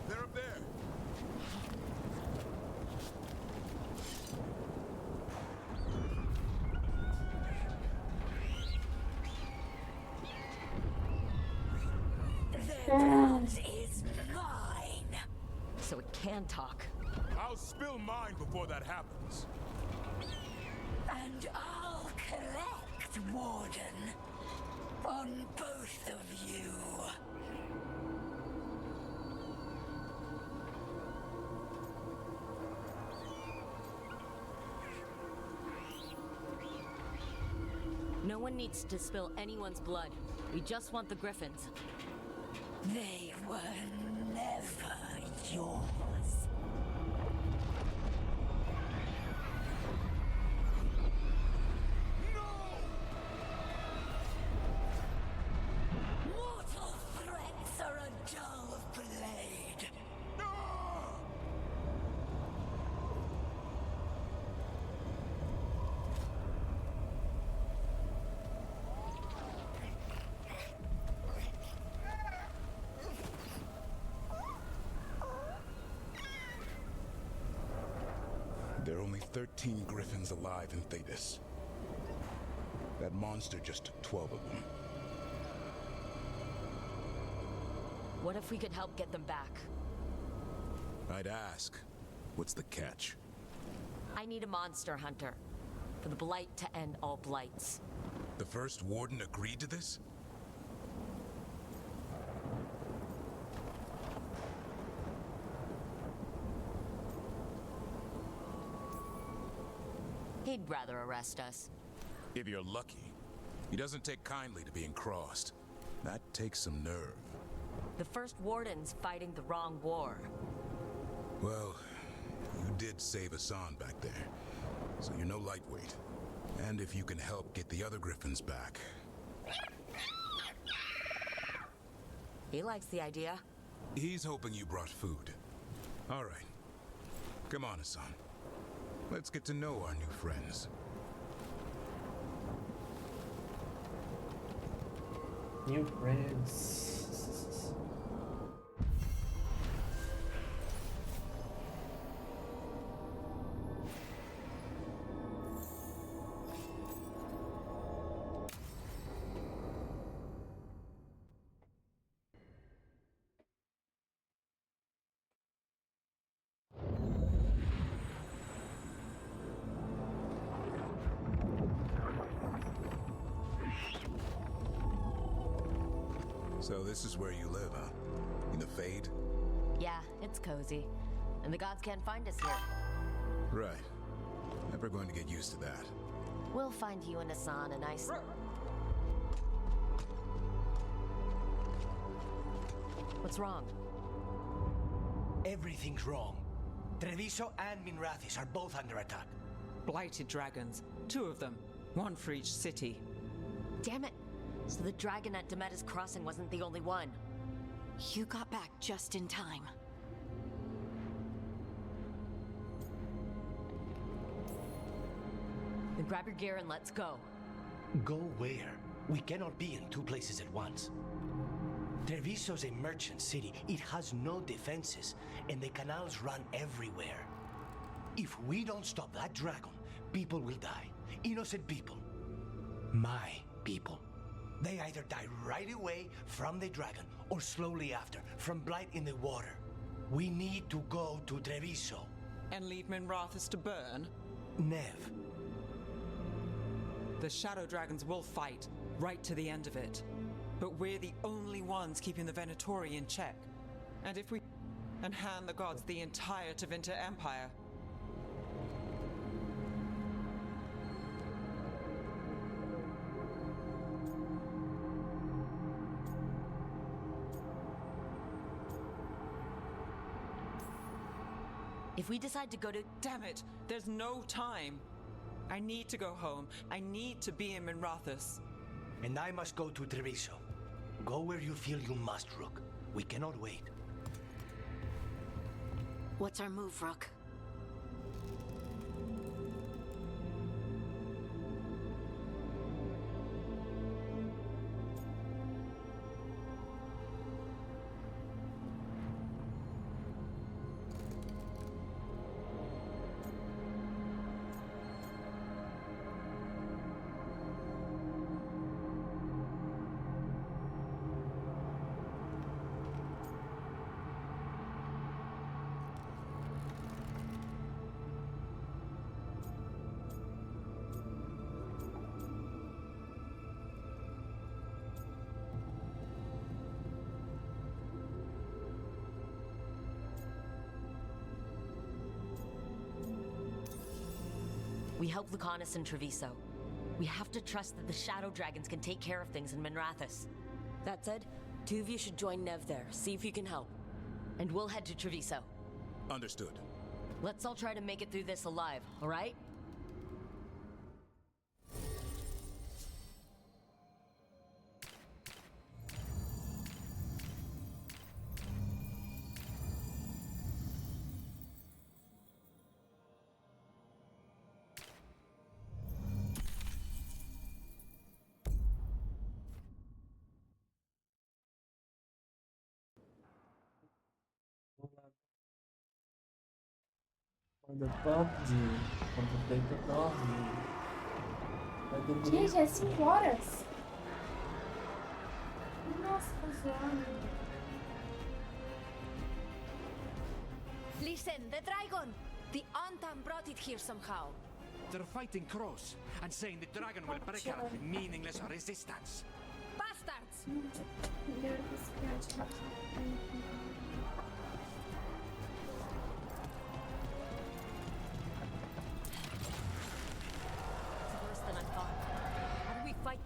[SPEAKER 16] They're up there.
[SPEAKER 3] Is mine. So it can talk.
[SPEAKER 16] I'll spill mine before that happens.
[SPEAKER 3] And I'll collect, Warden. On both of you. No one needs to spill anyone's blood. We just want the griffins. They were never yours. Mortal threats are a dull blade.
[SPEAKER 16] There are only 13 griffins alive in Thetis. That monster just took 12 of them.
[SPEAKER 3] What if we could help get them back?
[SPEAKER 16] I'd ask, what's the catch?
[SPEAKER 3] I need a monster hunter. For the Blight to end all blights.
[SPEAKER 16] The first warden agreed to this?
[SPEAKER 3] He'd rather arrest us.
[SPEAKER 16] If you're lucky. He doesn't take kindly to being crossed. That takes some nerve.
[SPEAKER 3] The first warden's fighting the wrong war.
[SPEAKER 16] Well, you did save Hassan back there, so you're no lightweight. And if you can help get the other griffins back.
[SPEAKER 3] He likes the idea.
[SPEAKER 16] He's hoping you brought food. All right. Come on, Hassan. Let's get to know our new friends.
[SPEAKER 1] New friends.
[SPEAKER 16] So this is where you live, huh? In the Fade?
[SPEAKER 3] Yeah, it's cozy. And the gods can't find us here.
[SPEAKER 16] Right. Never going to get used to that.
[SPEAKER 3] We'll find you and Hassan a nice... What's wrong?
[SPEAKER 17] Everything's wrong. Treviso and Minrathis are both under attack.
[SPEAKER 2] Blighted dragons. 2 of them. 1 for each city.
[SPEAKER 3] Damn it! So the dragon at Demeter's Crossing wasn't the only one.
[SPEAKER 13] You got back just in time.
[SPEAKER 3] Then grab your gear and let's go.
[SPEAKER 17] Go where? We cannot be in 2 places at once. Treviso's a merchant city. It has no defenses, and the canals run everywhere. If we don't stop that dragon, people will die. Innocent people. My people. They either die right away from the dragon, or slowly after, from blight in the water. We need to go to Treviso.
[SPEAKER 2] And leave Minrathis to burn?
[SPEAKER 17] Nev.
[SPEAKER 2] The shadow dragons will fight, right to the end of it. But we're the only ones keeping the Venatori in check. And if we... and hand the gods the entire Tevinter Empire...
[SPEAKER 3] If we decide to go to...
[SPEAKER 2] Damn it! There's no time! I need to go home. I need to be in Minrathous.
[SPEAKER 17] And I must go to Treviso. Go where you feel you must, Rook. We cannot wait.
[SPEAKER 13] What's our move, Rook?
[SPEAKER 3] We help Lucanus in Treviso. We have to trust that the Shadow Dragons can take care of things in Minrathous. That said, 2 of you should join Nev there, see if you can help. And we'll head to Treviso.
[SPEAKER 16] Understood.
[SPEAKER 3] Let's all try to make it through this alive, all right?
[SPEAKER 1] Quando eu toco quando o peito dorme. Vai dormir.
[SPEAKER 18] Gente, é 5 horas. Nossa, tá zoando.
[SPEAKER 14] Listen, the dragon! The Antam brought it here somehow.
[SPEAKER 19] They're fighting Cross and saying the dragon will break out with meaningless resistance.
[SPEAKER 14] Bastards!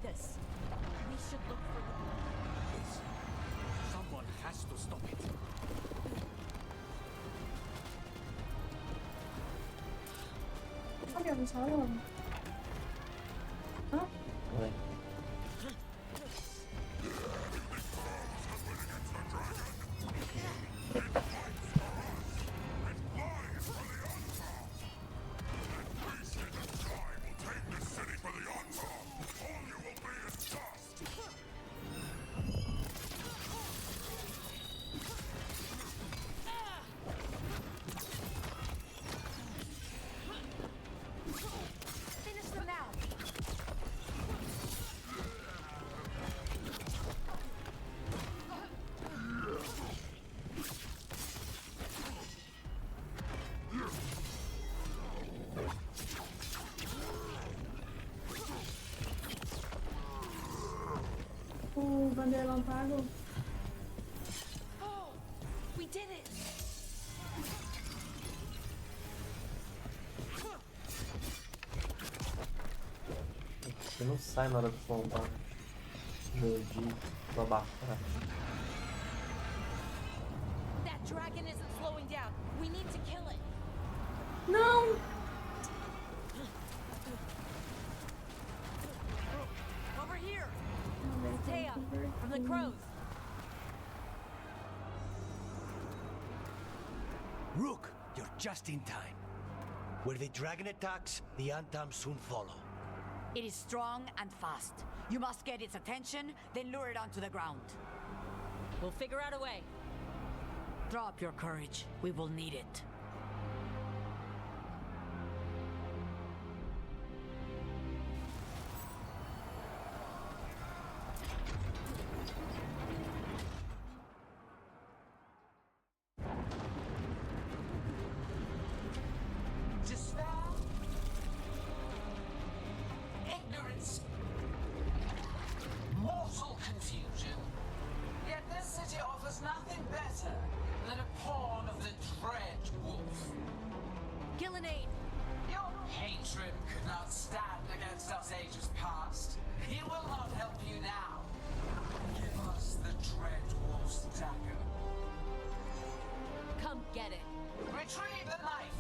[SPEAKER 3] This. We should look for
[SPEAKER 19] Please. Someone has to stop it.
[SPEAKER 18] Olha, eu Hã?
[SPEAKER 1] Oi.
[SPEAKER 18] O bandeirão pago.
[SPEAKER 14] Oh, we did it!
[SPEAKER 1] Você não sai na hora do combate. De abafar.
[SPEAKER 14] That dragon isn't slowing down. We need to kill it.
[SPEAKER 18] Não!
[SPEAKER 14] Over here! Taya, from the crows.
[SPEAKER 17] Rook, you're just in time. Where the dragon attacks, the Antam soon follow.
[SPEAKER 20] It is strong and fast. You must get its attention, then lure it onto the ground.
[SPEAKER 3] We'll figure out a way.
[SPEAKER 20] Drop your courage. We will need it. Retrieve the knife!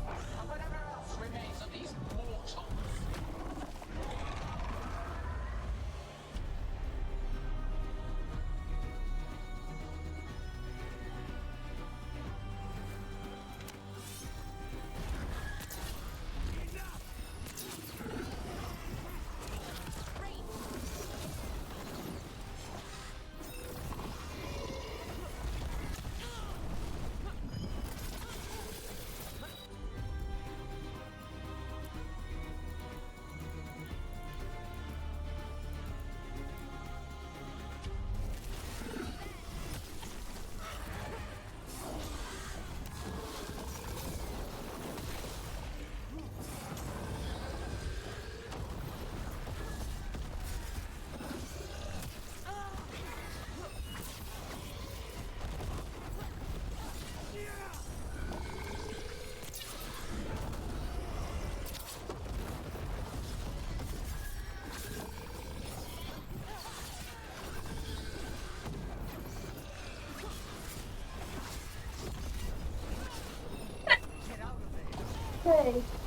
[SPEAKER 18] sei.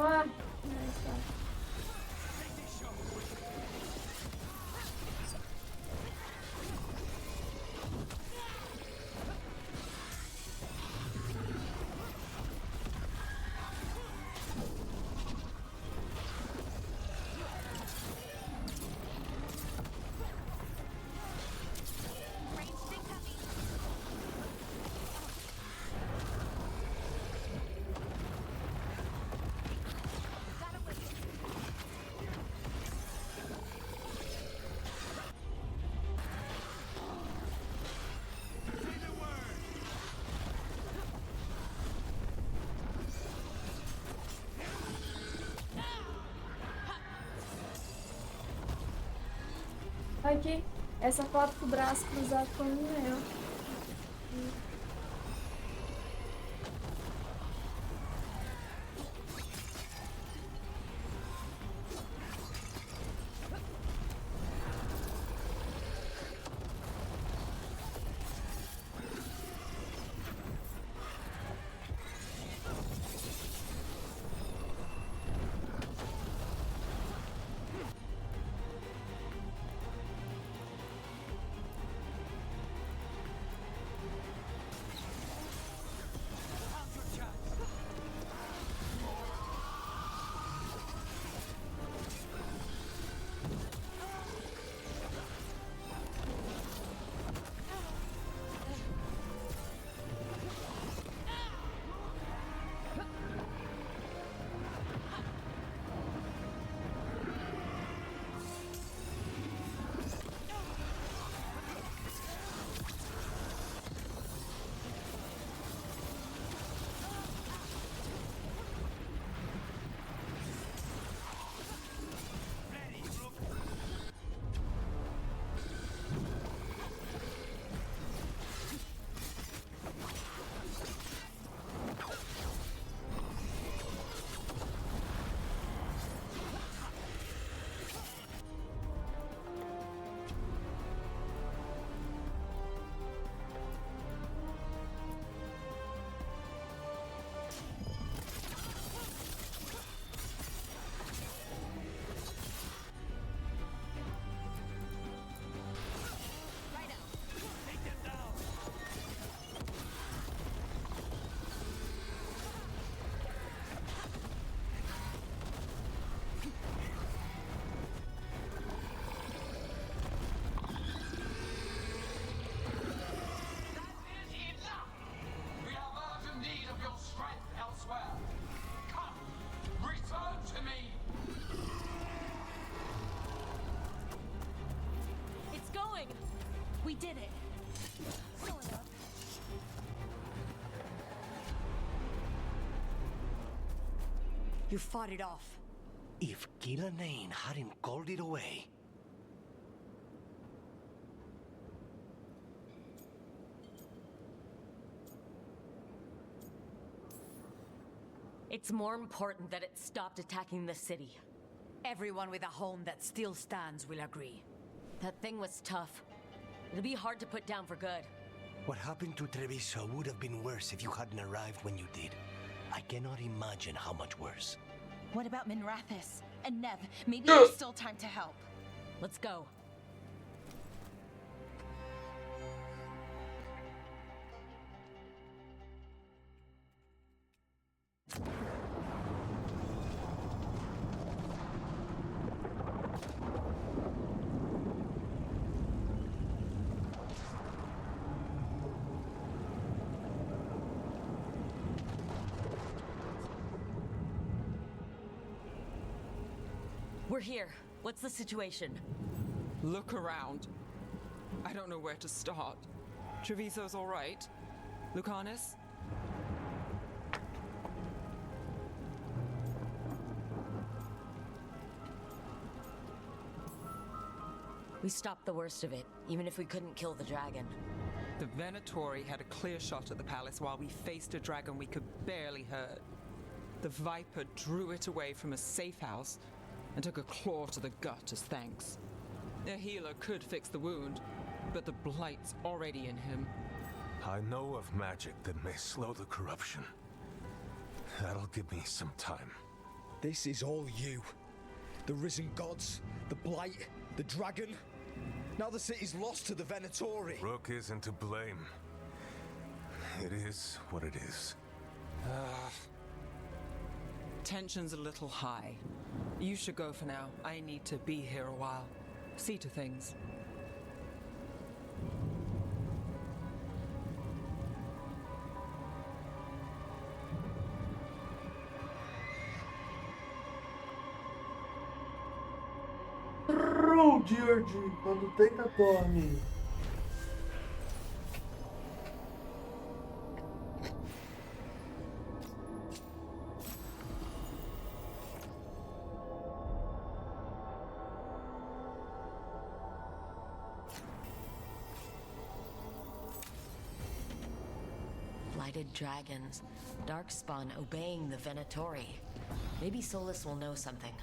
[SPEAKER 18] Ah, aqui, essa foto com o braço cruzado foi meu.
[SPEAKER 14] We did it. Sort of.
[SPEAKER 20] You fought it off.
[SPEAKER 17] If Gillenane hadn't called it away...
[SPEAKER 3] It's more important that it stopped attacking the city.
[SPEAKER 20] Everyone with a home that still stands will agree.
[SPEAKER 3] That thing was tough. It'll be hard to put down for good.
[SPEAKER 17] What happened to Treviso would have been worse if you hadn't arrived when you did. I cannot imagine how much worse.
[SPEAKER 14] What about Minrathis? And Nev? Maybe there's still time to help.
[SPEAKER 3] Let's go. We're here. What's the situation?
[SPEAKER 2] Look around. I don't know where to start. Treviso's all right. Lucanus?
[SPEAKER 3] We stopped the worst of it, even if we couldn't kill the dragon.
[SPEAKER 2] The Venatori had a clear shot at the palace while we faced a dragon we could barely hurt. The Viper drew it away from a safe house and took a claw to the gut as thanks. A healer could fix the wound, but the Blight's already in him.
[SPEAKER 5] I know of magic that may slow the corruption. That'll give me some time.
[SPEAKER 6] This is all you. The risen gods, the Blight, the dragon. Now the city's lost to the Venatori.
[SPEAKER 5] Rook isn't to blame. It is what it is.
[SPEAKER 2] Tension's a little high. You should go for now. I need to be here a while. See to things.
[SPEAKER 1] George, quando deita, dorme.
[SPEAKER 3] Blighted dragons, Darkspawn obeying the Venatori. Maybe Solus will know something.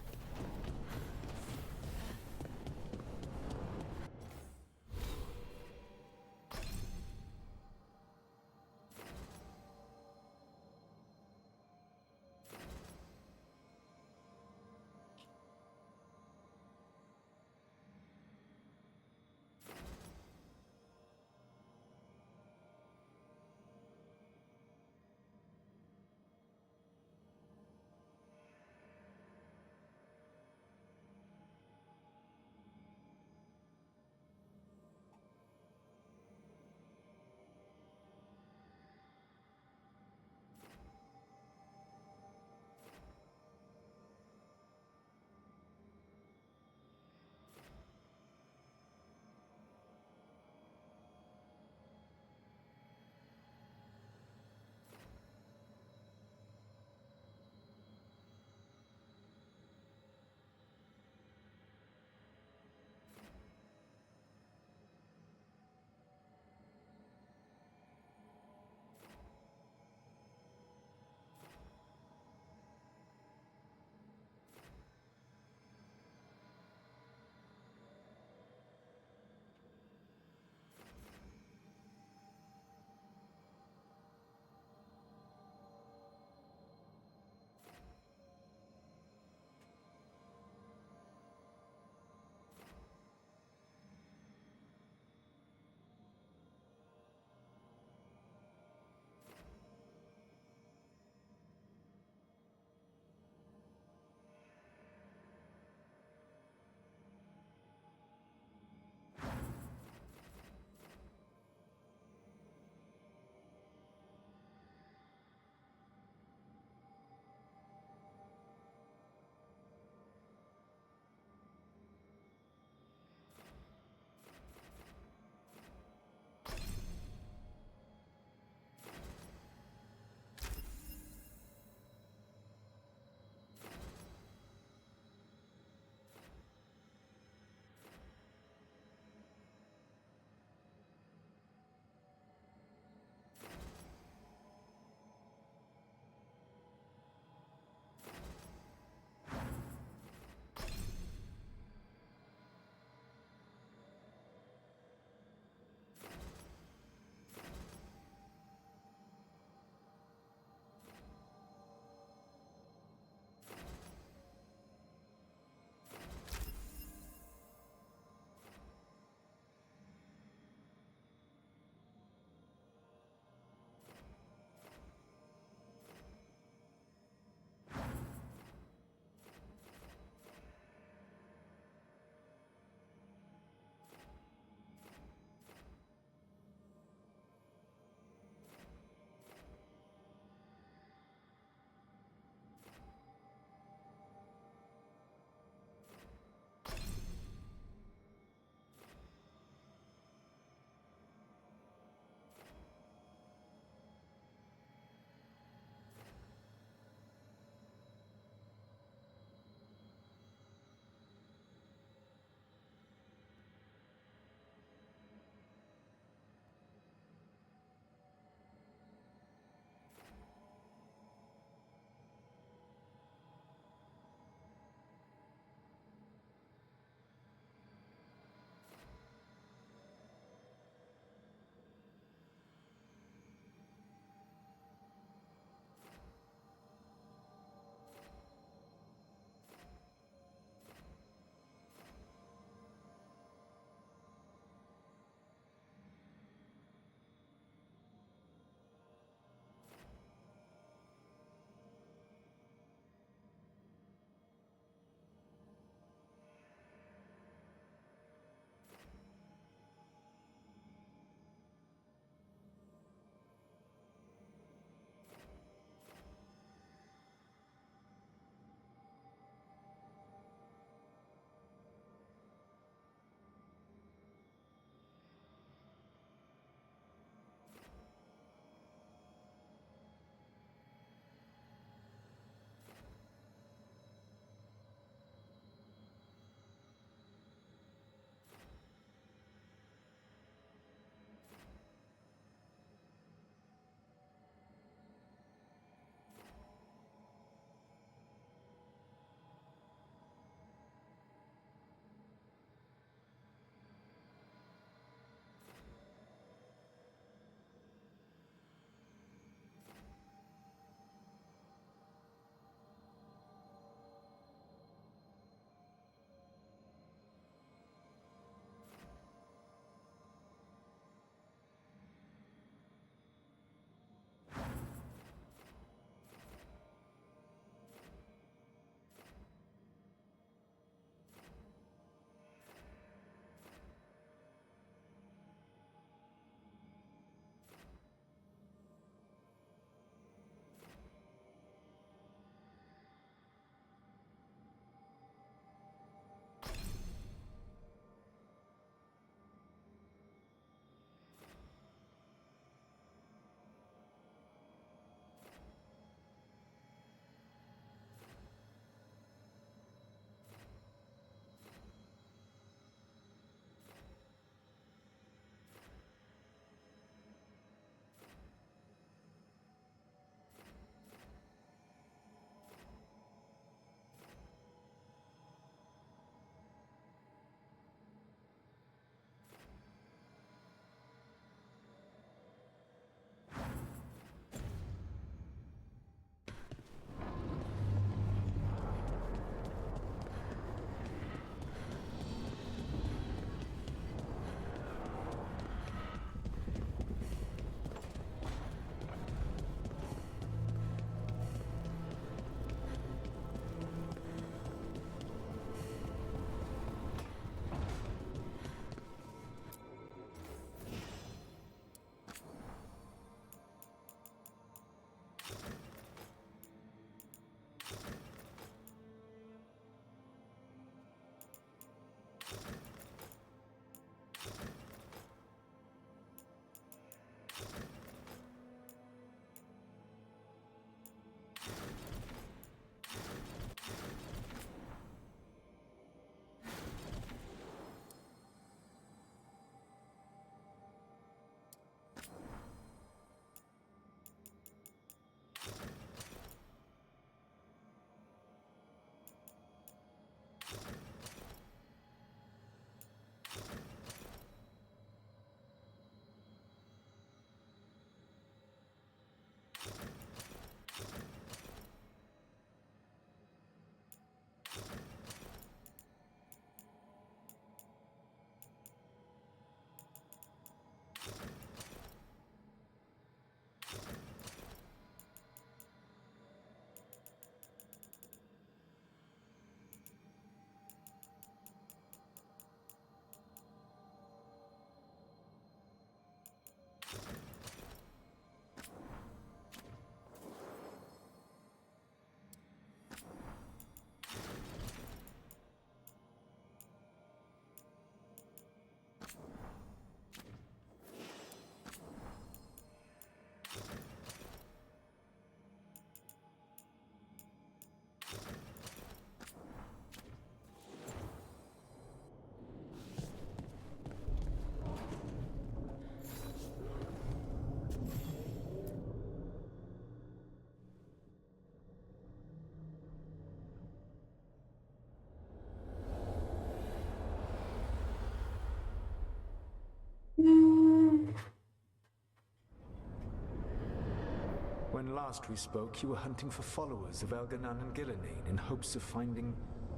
[SPEAKER 21] last we spoke, you were hunting for followers of Elganon and Gillenane in hopes of finding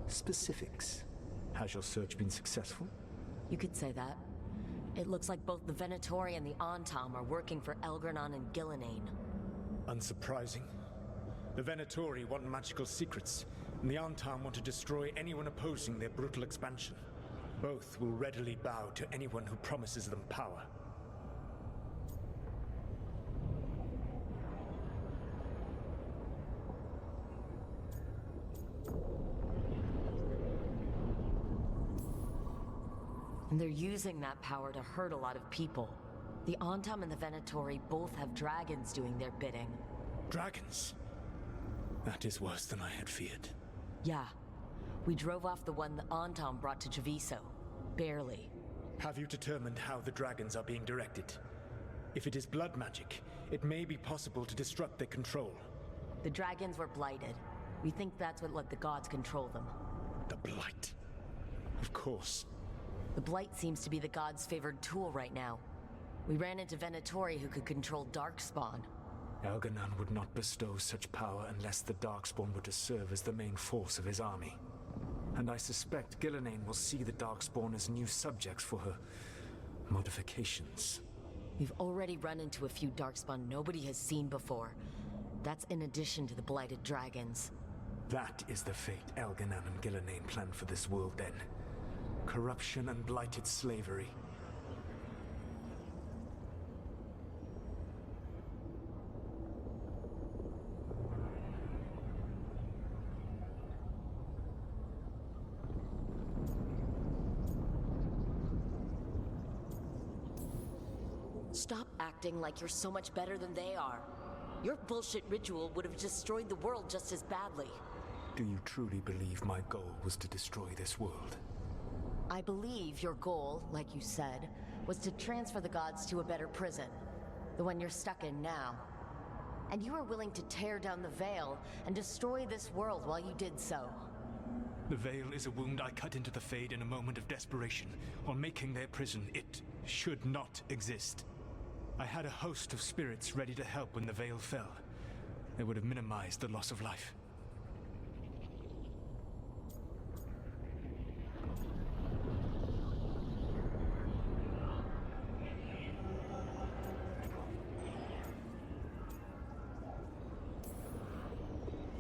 [SPEAKER 21] specifics. Has your search been successful?
[SPEAKER 3] You could say that. It looks like both the Venatori and the Antam are working for Elgranon and Gillenane.
[SPEAKER 21] Unsurprising. The Venatori want magical secrets, and the Antam want to destroy anyone opposing their brutal expansion. Both will readily bow to anyone who promises them power.
[SPEAKER 3] And they're using that power to hurt a lot of people. The Antam and the Venatori both have dragons doing their bidding.
[SPEAKER 21] Dragons? That is worse than I had feared.
[SPEAKER 3] Yeah. We drove off the one the Antam brought to Javiso. Barely.
[SPEAKER 21] Have you determined how the dragons are being directed? If it is blood magic, it may be possible to disrupt their control.
[SPEAKER 3] The dragons were blighted. We think that's what let the gods control them.
[SPEAKER 21] The Blight. Of course.
[SPEAKER 3] The Blight seems to be the gods' favored tool right now. We ran into Venatori who could control Darkspawn.
[SPEAKER 21] Elganon would not bestow such power unless the Darkspawn were to serve as the main force of his army. And I suspect Gillenane will see the Darkspawn as new subjects for her modifications.
[SPEAKER 3] We've already run into a few Darkspawn nobody has seen before. That's in addition to the blighted dragons.
[SPEAKER 21] That is the fate Elganon and Gillenane planned for this world then. Corruption and blighted slavery.
[SPEAKER 3] Stop acting like you're so much better than they are. Your bullshit ritual would have destroyed the world just as badly.
[SPEAKER 21] Do you truly believe my goal was to destroy this world?
[SPEAKER 3] I believe your goal, like you said, was to transfer the gods to a better prison. The one you're stuck in now. And you were willing to tear down the Veil and destroy this world while you did so.
[SPEAKER 21] The Veil is a wound I cut into the Fade in a moment of desperation, while making their prison. It should not exist. I had a host of spirits ready to help when the Veil fell. They would have minimized the loss of life.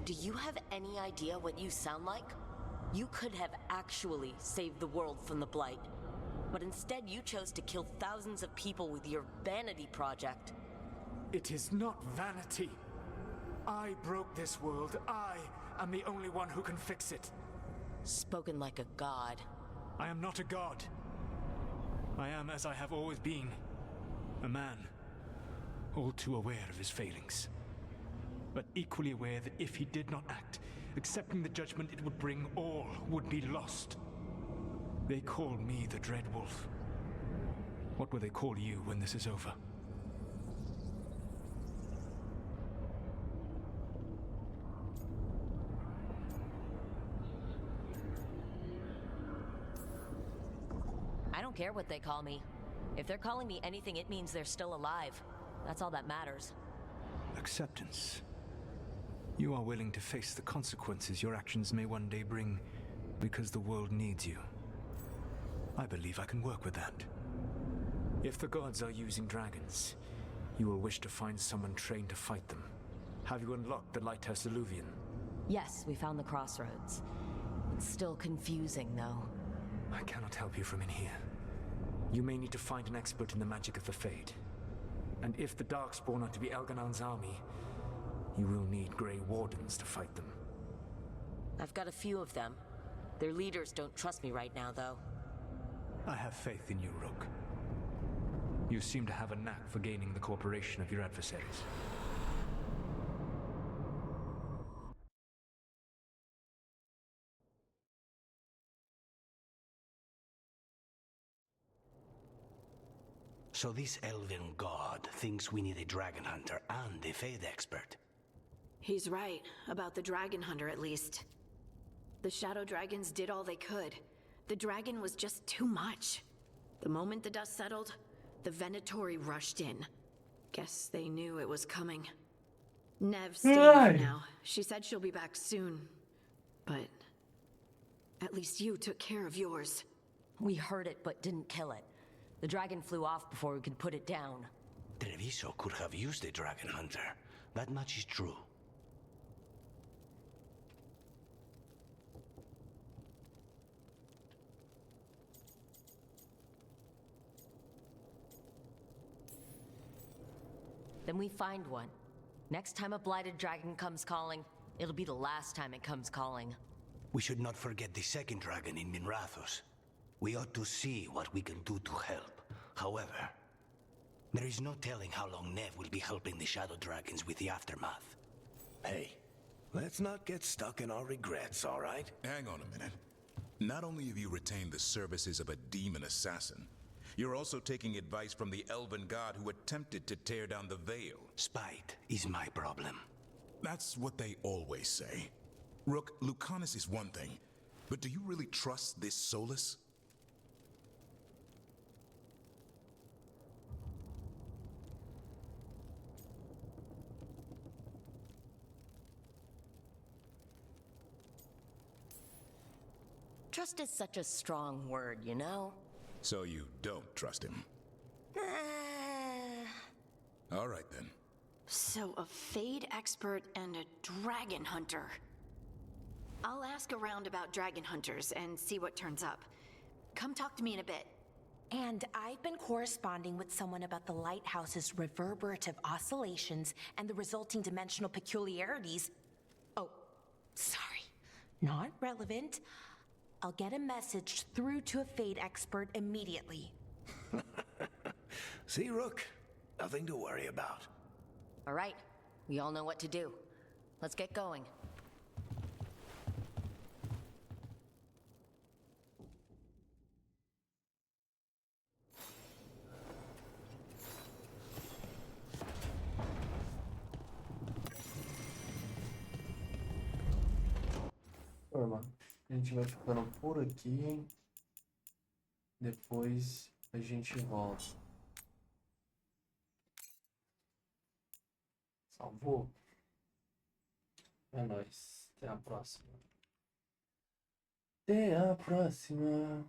[SPEAKER 3] Do you have any idea what you sound like? You could have actually saved the world from the Blight. But instead you chose to kill thousands of people with your vanity project.
[SPEAKER 21] It is not vanity. I broke this world. I am the only one who can fix it.
[SPEAKER 3] Spoken like a god.
[SPEAKER 21] I am not a god. I am as I have always been. A man. All too aware of his failings. But equally aware that if he did not act, accepting the judgment it would bring, all would be lost. They call me the Dread Wolf. What will they call you when this is over?
[SPEAKER 3] I don't care what they call me. If they're calling me anything, it means they're still alive. That's all that matters.
[SPEAKER 21] Acceptance. You are willing to face the consequences your actions may one day bring because the world needs you. I believe I can work with that. If the gods are using dragons, you will wish to find someone trained to fight them. Have you unlocked the Lighthouse Illuvian?
[SPEAKER 3] Yes, we found the crossroads. It's still confusing, though.
[SPEAKER 21] I cannot help you from in here. You may need to find an expert in the magic of the Fade. And if the Darkspawn are to be Elganon's army, you will need Grey Wardens to fight them.
[SPEAKER 3] I've got a few of them. Their leaders don't trust me right now, though.
[SPEAKER 21] I have faith in you, Rook. You seem to have a knack for gaining the cooperation of your adversaries.
[SPEAKER 17] So this elven god thinks we need a dragon hunter and a Fade expert.
[SPEAKER 13] He's right, about the dragon hunter at least. The shadow dragons did all they could. The dragon was just too much. The moment the dust settled, the Venatori rushed in. Guess they knew it was coming. Nev's staying for now. She said she'll be back soon. But at least you took care of yours.
[SPEAKER 3] We heard it, but didn't kill it. The dragon flew off before we could put it down.
[SPEAKER 17] Treviso could have used a dragon hunter. That much is true.
[SPEAKER 3] Then we find one. Next time a blighted dragon comes calling, it'll be the last time it comes calling.
[SPEAKER 17] We should not forget the second dragon in Minrathos. We ought to see what we can do to help. However, there is no telling how long Nev will be helping the Shadow Dragons with the aftermath.
[SPEAKER 8] Hey, let's not get stuck in our regrets, all right?
[SPEAKER 16] Hang on a minute. Not only have you retained the services of a demon assassin, you're also taking advice from the elven god who attempted to tear down the veil.
[SPEAKER 17] Spite is my problem.
[SPEAKER 16] That's what they always say. Rook, Lucanus is one thing, but do you really trust this Solus?
[SPEAKER 3] Trust is such a strong word, you know?
[SPEAKER 16] So you don't trust him? All right then.
[SPEAKER 13] So a Fade expert and a dragon hunter. I'll ask around about dragon hunters and see what turns up. Come talk to me in a bit.
[SPEAKER 14] And I've been corresponding with someone about the lighthouse's reverberative oscillations and the resulting dimensional peculiarities. Oh, sorry. Not relevant. I'll get a message through to a Fade expert immediately.
[SPEAKER 8] See, Rook? Nothing to worry about.
[SPEAKER 3] All right, we all know what to do. Let's get going.
[SPEAKER 1] Turma, a gente vai ficando por aqui. Depois a gente volta. Salvou? É nóis. Até a próxima. Até a próxima.